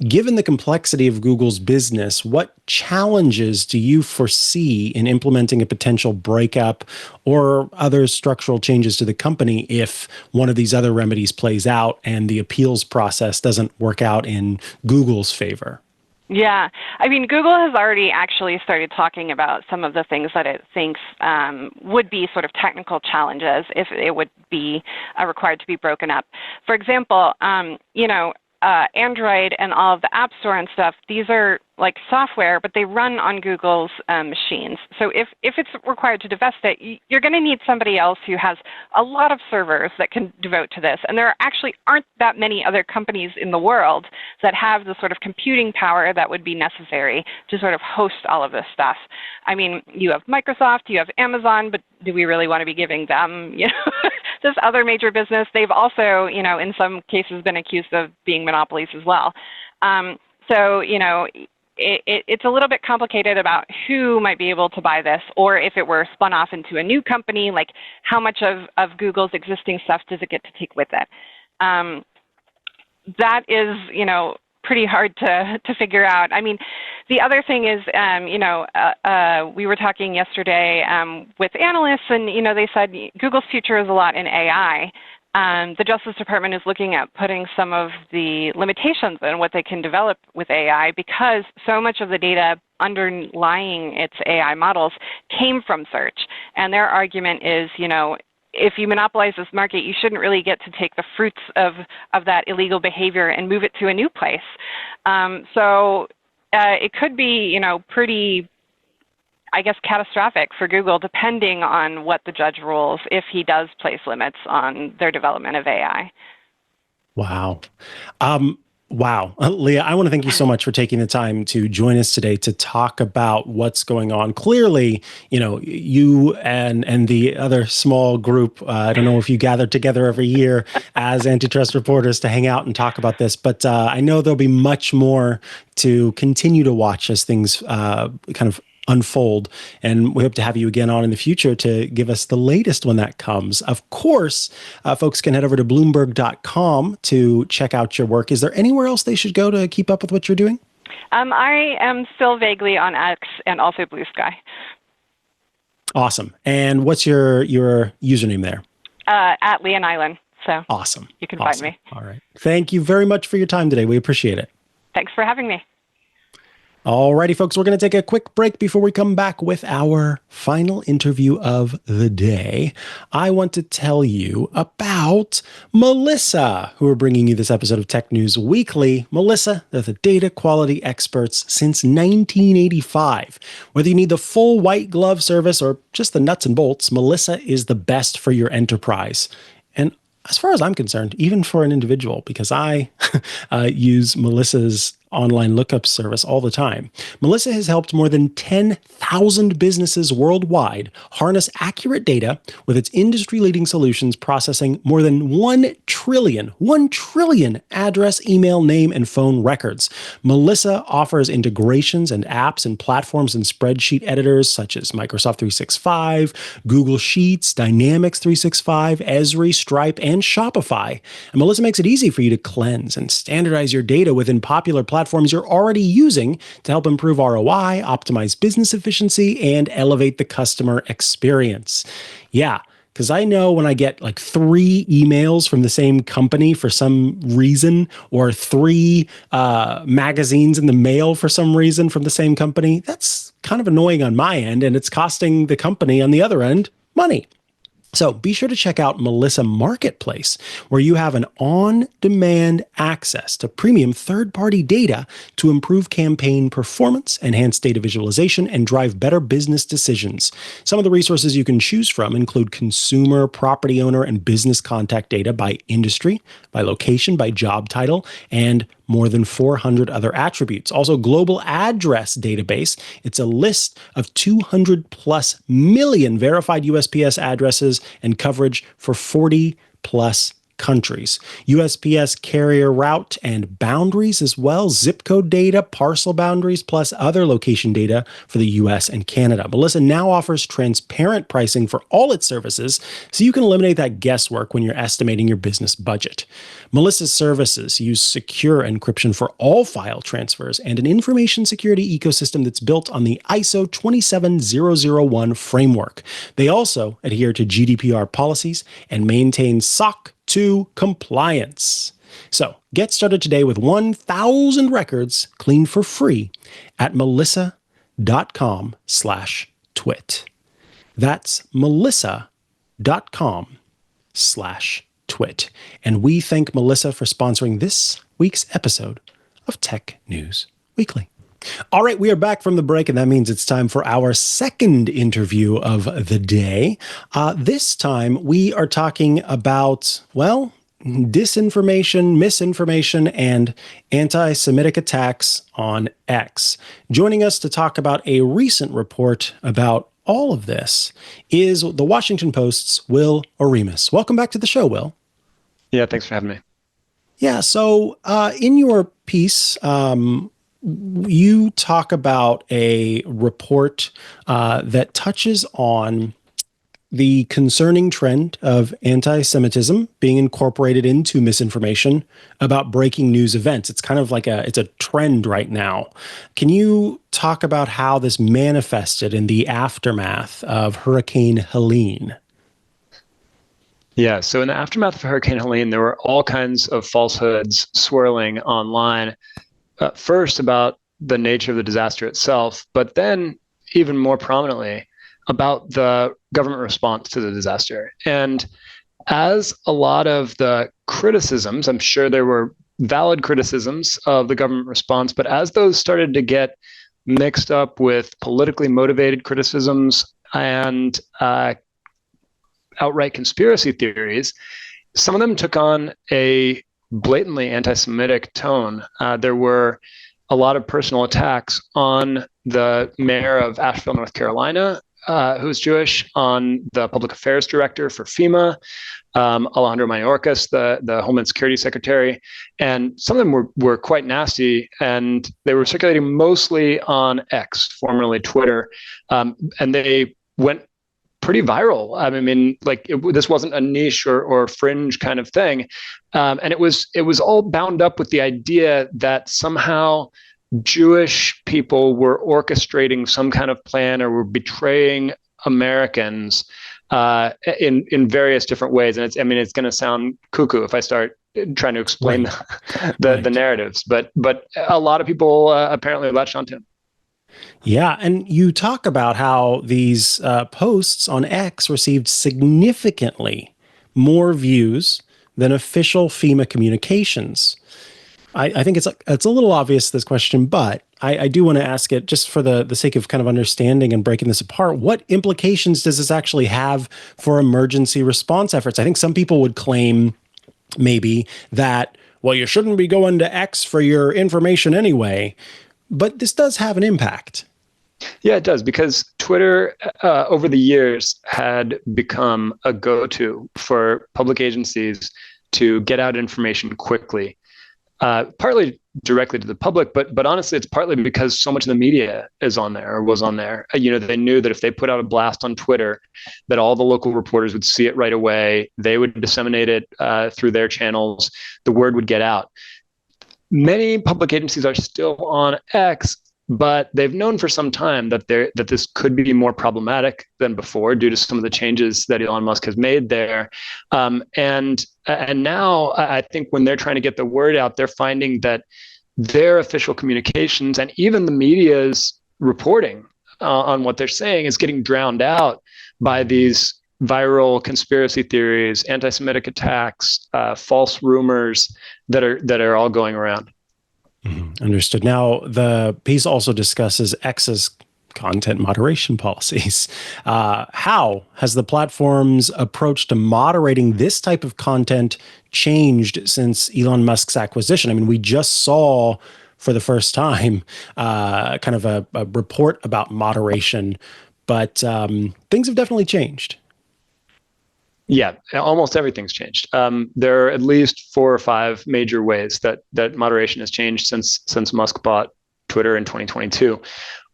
given the complexity of Google's business, what challenges do you foresee in implementing a potential breakup or other structural changes to the company if one of these other remedies plays out and the appeals process doesn't work out in Google's favor? Yeah. I mean, Google has already actually started talking about some of the things that it thinks would be sort of technical challenges if it would be required to be broken up. For example, Android and all of the App Store and stuff, these are like software, but they run on Google's machines. So if it's required to divest it, you're going to need somebody else who has a lot of servers that can devote to this. And there actually aren't that many other companies in the world that have the sort of computing power that would be necessary to sort of host all of this stuff. I mean, you have Microsoft, you have Amazon, but do we really want to be giving them, this other major business? They've also, in some cases been accused of being monopolies as well. It's a little bit complicated about who might be able to buy this, or if it were spun off into a new company, like how much of Google's existing stuff does it get to take with it? That is, pretty hard to figure out. I mean, the other thing is, we were talking yesterday with analysts, and, they said Google's future is a lot in AI. The Justice Department is looking at putting some of the limitations in what they can develop with AI because so much of the data underlying its AI models came from search. And their argument is, if you monopolize this market, you shouldn't really get to take the fruits of that illegal behavior and move it to a new place. So it could be, pretty, I guess, catastrophic for Google, depending on what the judge rules, if he does place limits on their development of AI. Wow. Wow. Leah, I want to thank you so much for taking the time to join us today to talk about what's going on. Clearly, you and the other small group, I don't know if you gather together every year as antitrust reporters to hang out and talk about this, but I know there'll be much more to continue to watch as things kind of unfold. And we hope to have you again on in the future to give us the latest when that comes. Of course, folks can head over to Bloomberg.com to check out your work. Is there anywhere else they should go to keep up with what you're doing? I am still vaguely on X and also Blue Sky. Awesome. And what's your username there? At Leah Nylen. So awesome. You can find me. All right. Thank you very much for your time today. We appreciate it. Thanks for having me. Alrighty, folks, we're going to take a quick break before we come back with our final interview of the day. I want to tell you about Melissa, who are bringing you this episode of Tech News Weekly. Melissa, they're the data quality experts since 1985. Whether you need the full white glove service or just the nuts and bolts, Melissa is the best for your enterprise. And as far as I'm concerned, even for an individual, because I use Melissa's online lookup service all the time. Melissa has helped more than 10,000 businesses worldwide harness accurate data with its industry-leading solutions processing more than 1 trillion address, email, name, and phone records. Melissa offers integrations and apps and platforms and spreadsheet editors such as Microsoft 365, Google Sheets, Dynamics 365, Esri, Stripe, and Shopify. And Melissa makes it easy for you to cleanse and standardize your data within popular platforms you're already using to help improve ROI, optimize business efficiency, and elevate the customer experience. Yeah, because I know when I get like 3 emails from the same company for some reason, or 3 magazines in the mail for some reason from the same company, that's kind of annoying on my end, and it's costing the company on the other end money. So be sure to check out Melissa Marketplace, where you have an on-demand access to premium third-party data to improve campaign performance, enhance data visualization, and drive better business decisions. Some of the resources you can choose from include consumer, property owner, and business contact data by industry, by location, by job title, and more than 400 other attributes. Also, global address database. It's a list of 200 plus million verified USPS addresses and coverage for 40 plus countries. USPS carrier route and boundaries as well, zip code data, parcel boundaries, plus other location data for the US and Canada. Melissa now offers transparent pricing for all its services, so you can eliminate that guesswork when you're estimating your business budget. Melissa's services use secure encryption for all file transfers and an information security ecosystem that's built on the ISO 27001 framework. They also adhere to GDPR policies and maintain SOC 2 compliance. So get started today with 1,000 records cleaned for free at melissa.com/twit. That's melissa.com/twit. And we thank Melissa for sponsoring this week's episode of Tech News Weekly. All right, we are back from the break, and that means it's time for our second interview of the day. This time, we are talking about, well, disinformation, misinformation, and anti-Semitic attacks on X. Joining us to talk about a recent report about all of this is the Washington Post's Will Oremus. Welcome back to the show, Will. Yeah, thanks for having me. Yeah, so in your piece, you talk about a report that touches on the concerning trend of anti-Semitism being incorporated into misinformation about breaking news events. It's kind of like it's a trend right now. Can you talk about how this manifested in the aftermath of Hurricane Helene? Yeah, so in the aftermath of Hurricane Helene, there were all kinds of falsehoods swirling online. First about the nature of the disaster itself, but then even more prominently about the government response to the disaster. And as a lot of the criticisms, I'm sure there were valid criticisms of the government response, but as those started to get mixed up with politically motivated criticisms and outright conspiracy theories, some of them took on a blatantly anti-Semitic tone. There were a lot of personal attacks on the mayor of Asheville, North Carolina, who's Jewish, on the public affairs director for FEMA, Alejandro Mayorkas, the Homeland Security Secretary. And some of them were quite nasty, and they were circulating mostly on X, formerly Twitter. And they went pretty viral. I mean, this wasn't a niche or fringe kind of thing. And it was all bound up with the idea that somehow Jewish people were orchestrating some kind of plan or were betraying Americans in various different ways. And it's going to sound cuckoo if I start trying to explain the narratives, but a lot of people apparently latched onto him. Yeah, and you talk about how these posts on X received significantly more views than official FEMA communications. I think it's a little obvious, this question, but I do want to ask it just for the sake of kind of understanding and breaking this apart. What implications does this actually have for emergency response efforts? I think some people would claim maybe that, well, you shouldn't be going to X for your information anyway, but this does have an impact. Yeah, it does, because Twitter over the years had become a go-to for public agencies to get out information quickly. Partly directly to the public, but honestly, it's partly because so much of the media is on there or was on there. They knew that if they put out a blast on Twitter, that all the local reporters would see it right away. They would disseminate it through their channels. The word would get out. Many public agencies are still on X, but they've known for some time that this could be more problematic than before due to some of the changes that Elon Musk has made there. And now I think when they're trying to get the word out, they're finding that their official communications and even the media's reporting on what they're saying is getting drowned out by these viral conspiracy theories, anti-Semitic attacks, false rumors that are all going around. Mm-hmm. Understood. Now, the piece also discusses X's content moderation policies. How has the platform's approach to moderating this type of content changed since Elon Musk's acquisition? I mean, we just saw for the first time kind of a report about moderation, but things have definitely changed. Yeah, almost everything's changed. There are at least 4 or 5 major ways that moderation has changed since Musk bought Twitter in 2022.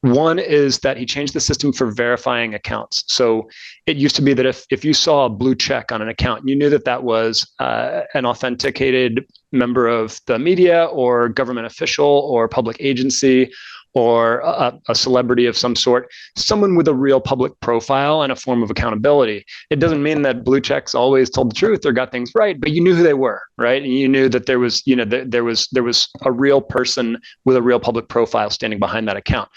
One is that he changed the system for verifying accounts. So it used to be that if you saw a blue check on an account, you knew that was an authenticated member of the media or government official or public agency or a celebrity of some sort, someone with a real public profile and a form of accountability. It doesn't mean that blue checks always told the truth or got things right, but you knew who they were, right? And you knew that there was a real person with a real public profile standing behind that account.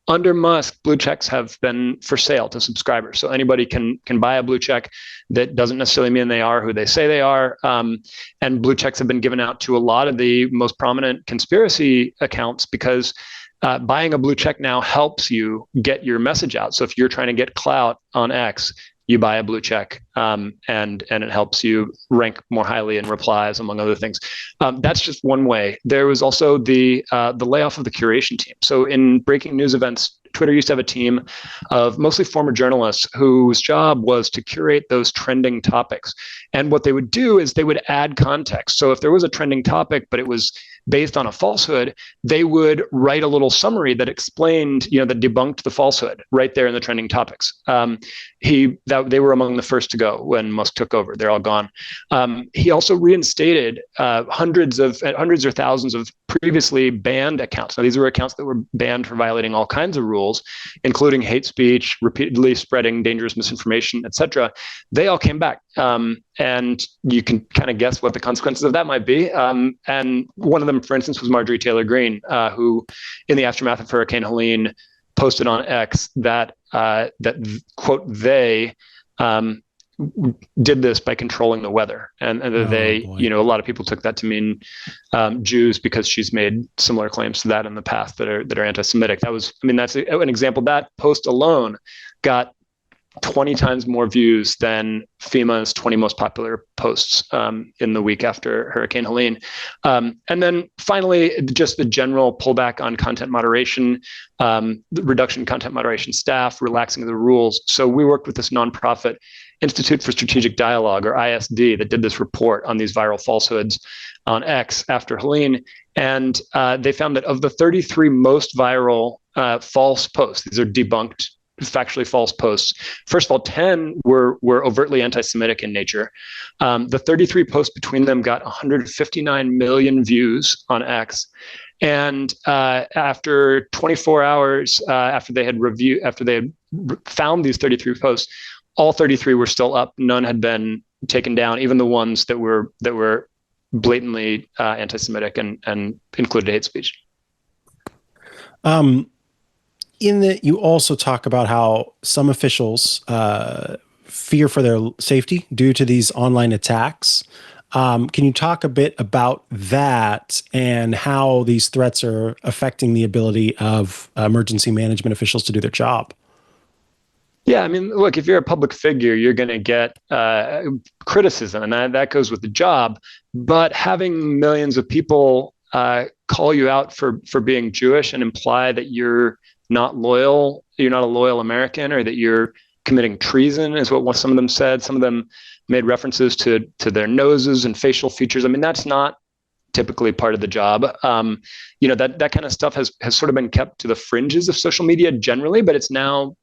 Under Musk, blue checks have been for sale to subscribers. So anybody can buy a blue check. That doesn't necessarily mean they are who they say they are. And blue checks have been given out to a lot of the most prominent conspiracy accounts because buying a blue check now helps you get your message out. So if you're trying to get clout on X, you buy a blue check, and it helps you rank more highly in replies, among other things. That's just one way. There was also the layoff of the curation team. So in breaking news events, Twitter used to have a team of mostly former journalists whose job was to curate those trending topics. And what they would do is they would add context. So if there was a trending topic, but it was based on a falsehood, they would write a little summary that explained, that debunked the falsehood right there in the trending topics. They were among the first to go when Musk took over. They're all gone. He also reinstated hundreds or thousands of previously banned accounts. Now, these were accounts that were banned for violating all kinds of rules, including hate speech, repeatedly spreading dangerous misinformation, etc. They all came back. And you can kind of guess what the consequences of that might be. And one of them, for instance, was Marjorie Taylor Greene, who, in the aftermath of Hurricane Helene, posted on X that quote, they did this by controlling the weather, and a lot of people took that to mean Jews, because she's made similar claims to that in the past that are anti-Semitic. That's an example. That post alone got 20 times more views than FEMA's 20 most popular posts in the week after Hurricane Helene. And then finally, just the general pullback on content moderation, the reduction in content moderation staff, relaxing the rules. So we worked with this nonprofit Institute for Strategic Dialogue, or ISD, that did this report on these viral falsehoods on X after Helene. And they found that of the 33 most viral false posts, these are debunked, factually false posts. First of all, 10 were overtly anti-Semitic in nature. The 33 posts between them got 159 million views on X. And after 24 hours, after they had found these 33 posts, all 33 were still up. None had been taken down, even the ones that were blatantly anti-Semitic and included hate speech. In that, you also talk about how some officials fear for their safety due to these online attacks. Can you talk a bit about that and how these threats are affecting the ability of emergency management officials to do their job? Yeah, I mean, look, if you're a public figure, you're going to get criticism, and that goes with the job. But having millions of people call you out for being Jewish and imply that you're not loyal, you're not a loyal American, or that you're committing treason is what some of them said. Some of them made references to their noses and facial features. I mean, that's not typically part of the job. That kind of stuff has sort of been kept to the fringes of social media generally, but it's now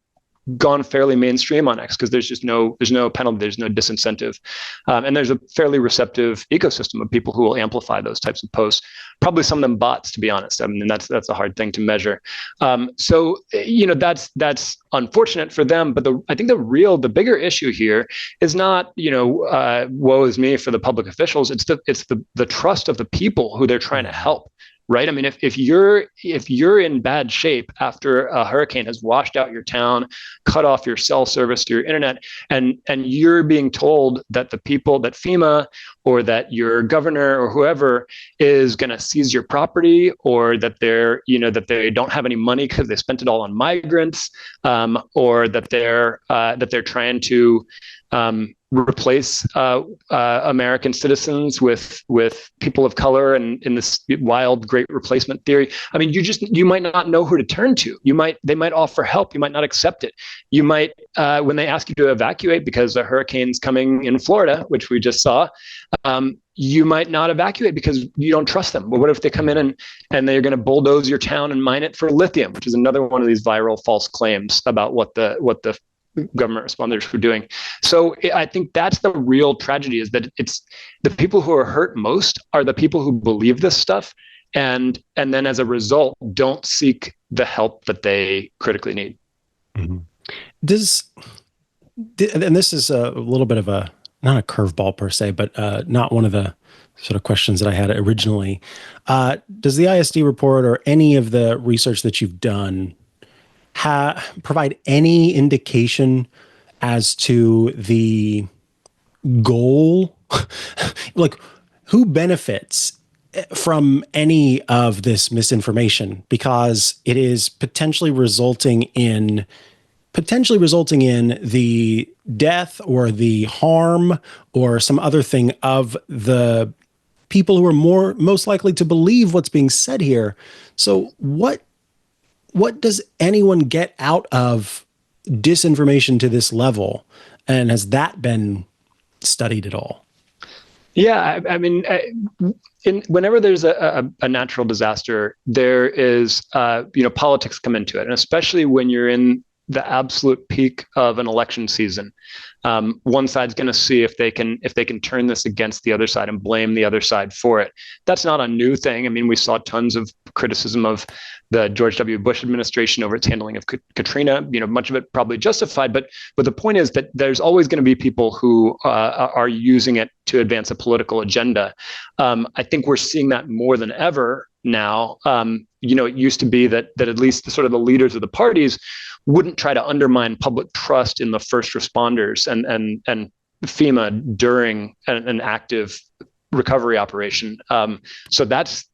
gone fairly mainstream on X because there's no penalty, there's no disincentive, and there's a fairly receptive ecosystem of people who will amplify those types of posts. Probably some of them bots, to be honest. I mean, that's a hard thing to measure. So that's unfortunate for them. But I think the bigger issue here is not woe is me for the public officials. It's the trust of the people who they're trying to help. Right. I mean, if you're in bad shape after a hurricane has washed out your town, cut off your cell service to your internet, and you're being told that the people, that FEMA or that your governor or whoever is going to seize your property, or that they don't have any money because they spent it all on migrants, or that they're trying to replace American citizens with people of color, and in this wild great replacement theory. I mean, you might not know who to turn to. They might offer help. You might not accept it. You might, when they ask you to evacuate because a hurricane's coming in Florida, which we just saw, you might not evacuate because you don't trust them. But what if they come in and they're going to bulldoze your town and mine it for lithium, which is another one of these viral false claims about what the government responders were doing. So I think that's the real tragedy, is that it's the people who are hurt most are the people who believe this stuff, and then as a result don't seek the help that they critically need. Mm-hmm. And this is a little bit of not a curveball per se, but not one of the sort of questions that I had originally. Does the ISD report or any of the research that you've done provide any indication as to the goal? Like, who benefits from any of this misinformation? Because it is potentially resulting in the death or the harm or some other thing of the people who are most likely to believe what's being said here. So what does anyone get out of disinformation to this level? And has that been studied at all? Yeah, I mean, whenever there's a natural disaster, there is, politics come into it. And especially when you're in the absolute peak of an election season, one side's going to see if they can turn this against the other side and blame the other side for it. That's not a new thing. I mean, we saw tons of criticism of the George W. Bush administration over its handling of Katrina. Much of it probably justified, but the point is that there's always going to be people who are using it to advance a political agenda. I think we're seeing that more than ever now. It used to be that at least the leaders of the parties wouldn't try to undermine public trust in the first responders and FEMA during an active recovery operation. So that's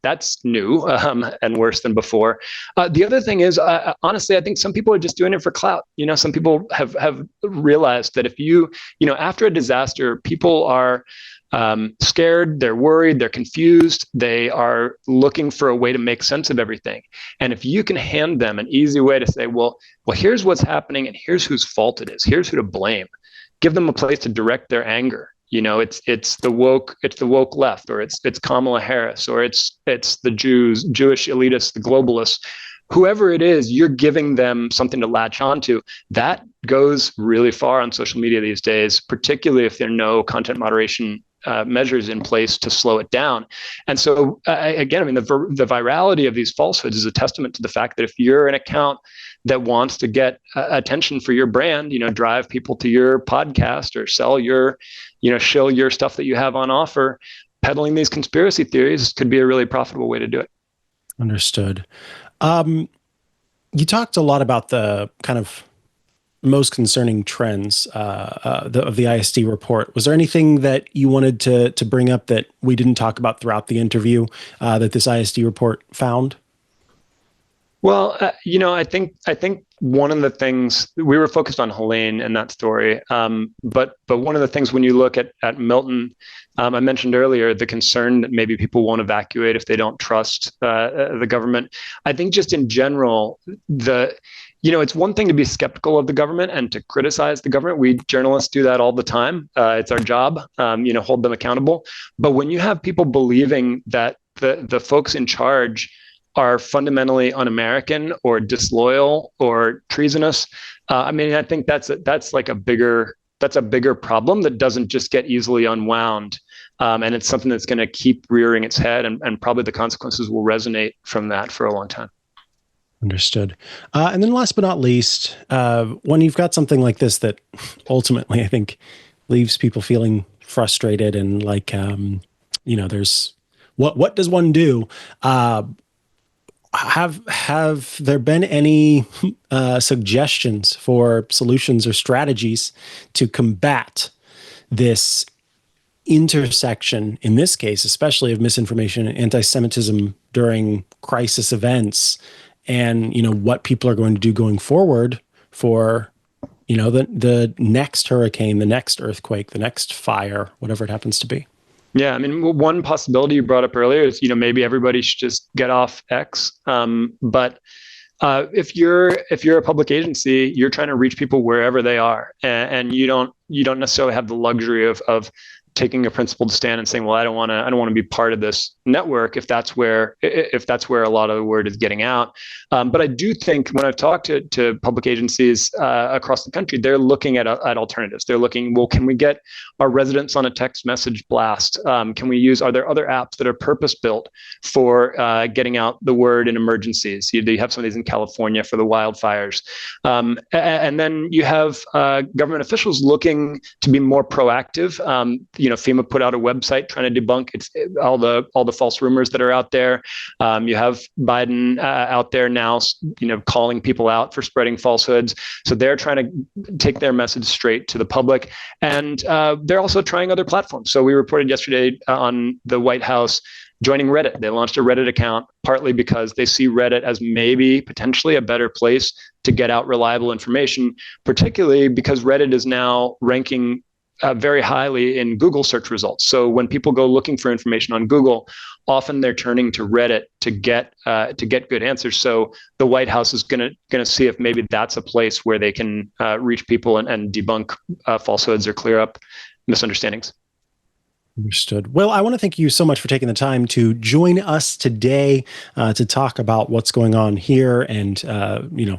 new and worse than before. The other thing is, honestly, I think some people are just doing it for clout. Some people have realized that if after a disaster, people are scared, they're worried, they're confused, they are looking for a way to make sense of everything. And if you can hand them an easy way to say, well, here's what's happening and here's whose fault it is, here's who to blame, give them a place to direct their anger. It's the woke left, or it's Kamala Harris, or it's the Jewish elitists, the globalists, whoever it is, you're giving them something to latch onto. That goes really far on social media these days, particularly if there are no content moderation measures in place to slow it down. And so, again, I mean, the virality of these falsehoods is a testament to the fact that if you're an account that wants to get attention for your brand, drive people to your podcast or sell your, shill your stuff that you have on offer, peddling these conspiracy theories could be a really profitable way to do it. Understood. You talked a lot about the kind of most concerning trends of the ISD report. Was there anything that you wanted to bring up that we didn't talk about throughout the interview that this ISD report found? Well, I think one of the things we were focused on Helene and that story, but one of the things when you look at Milton, I mentioned earlier the concern that maybe people won't evacuate if they don't trust the government. I think just in general, it's one thing to be skeptical of the government and to criticize the government. We journalists do that all the time. It's our job, hold them accountable. But when you have people believing that the folks in charge are fundamentally un-American or disloyal or treasonous, I think that's a bigger problem that doesn't just get easily unwound. And it's something that's going to keep rearing its head, and probably the consequences will resonate from that for a long time. Understood. And then last but not least, when you've got something like this that ultimately I think leaves people feeling frustrated and like, there's what does one do? Have there been any suggestions for solutions or strategies to combat this intersection, in this case, especially of misinformation and anti-Semitism during crisis events, and what people are going to do going forward for the next hurricane, the next earthquake, the next fire, whatever it happens to be? Yeah, one possibility you brought up earlier is maybe everybody should just get off X. But if you're a public agency, you're trying to reach people wherever they are, and you don't necessarily have the luxury of taking a principled stand and saying, well, I don't want to be part of this network if that's where a lot of the word is getting out. But I do think when I've talked to public agencies across the country, they're looking at alternatives. They're looking, well, can we get our residents on a text message blast? Are there other apps that are purpose built for getting out the word in emergencies? You have some of these in California for the wildfires. And then you have government officials looking to be more proactive. FEMA put out a website trying to debunk all the false rumors that are out there. You have Biden out there now, calling people out for spreading falsehoods. So they're trying to take their message straight to the public, and they're also trying other platforms. So we reported yesterday on the White House joining Reddit. They launched a Reddit account partly because they see Reddit as maybe potentially a better place to get out reliable information, particularly because Reddit is now ranking very highly in Google search results. So when people go looking for information on Google, often they're turning to Reddit to get good answers. So the White House is going to see if maybe that's a place where they can reach people and debunk falsehoods or clear up misunderstandings. Understood. Well, I want to thank you so much for taking the time to join us today to talk about what's going on here and,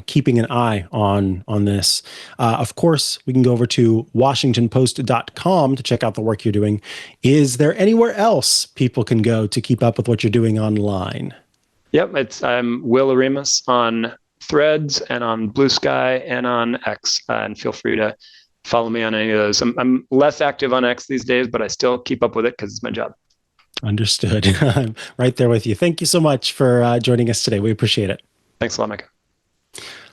keeping an eye on this. Of course, we can go over to WashingtonPost.com to check out the work you're doing. Is there anywhere else people can go to keep up with what you're doing online? Yep, I'm Will Oremus on Threads and on Blue Sky and on X, and feel free to follow me on any of those. I'm less active on X these days, but I still keep up with it because it's my job. Understood. I'm right there with you. Thank you so much for joining us today. We appreciate it. Thanks a lot, Mikah.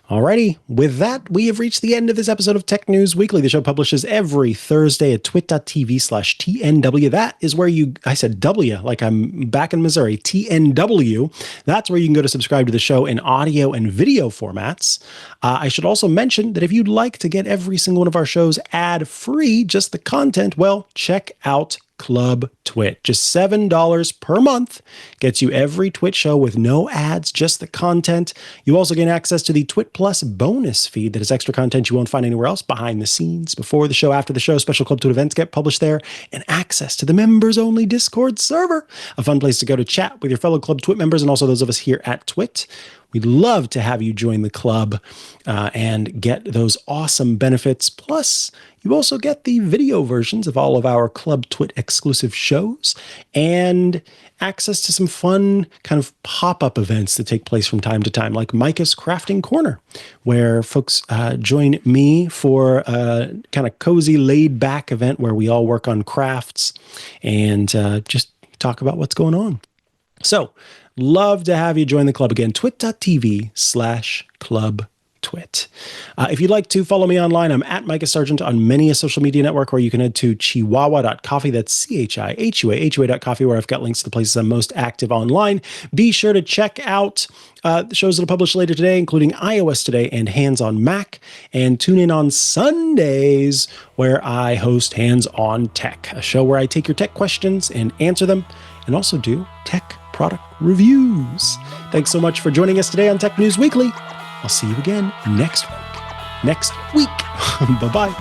Alrighty, with that, we have reached the end of this episode of Tech News Weekly. The show publishes every Thursday at twit.tv/TNW. That is where I said W, like I'm back in Missouri, TNW. That's where you can go to subscribe to the show in audio and video formats. I should also mention that if you'd like to get every single one of our shows ad-free, just the content, well, check out Club TWiT. Just $7 per month gets you every TWiT show with no ads, just the content. You also gain access to the TWiT Plus bonus feed that is extra content you won't find anywhere else, behind the scenes, before the show, after the show. Special Club TWiT events get published there, and access to the members-only Discord server, a fun place to go to chat with your fellow Club TWiT members and also those of us here at TWiT. We'd love to have you join the club and get those awesome benefits. Plus, you also get the video versions of all of our Club TWiT exclusive shows and access to some fun kind of pop-up events that take place from time to time, like Mikah's Crafting Corner, where folks join me for a kind of cozy, laid-back event where we all work on crafts and just talk about what's going on. So, Love to have you join the club again. twit.tv/clubtwit. If you'd like to follow me online, I'm at Mikah Sargent on many a social media network, or you can head to chihuahua.coffee. That's CHIHUA.coffee, where I've got links to the places I'm most active online. Be sure to check out the shows that are published later today, including iOS Today and Hands on Mac. And tune in on Sundays, where I host Hands on Tech, a show where I take your tech questions and answer them, and also do tech product reviews. Thanks so much for joining us today on Tech News Weekly. I'll see you again next week. Bye-bye.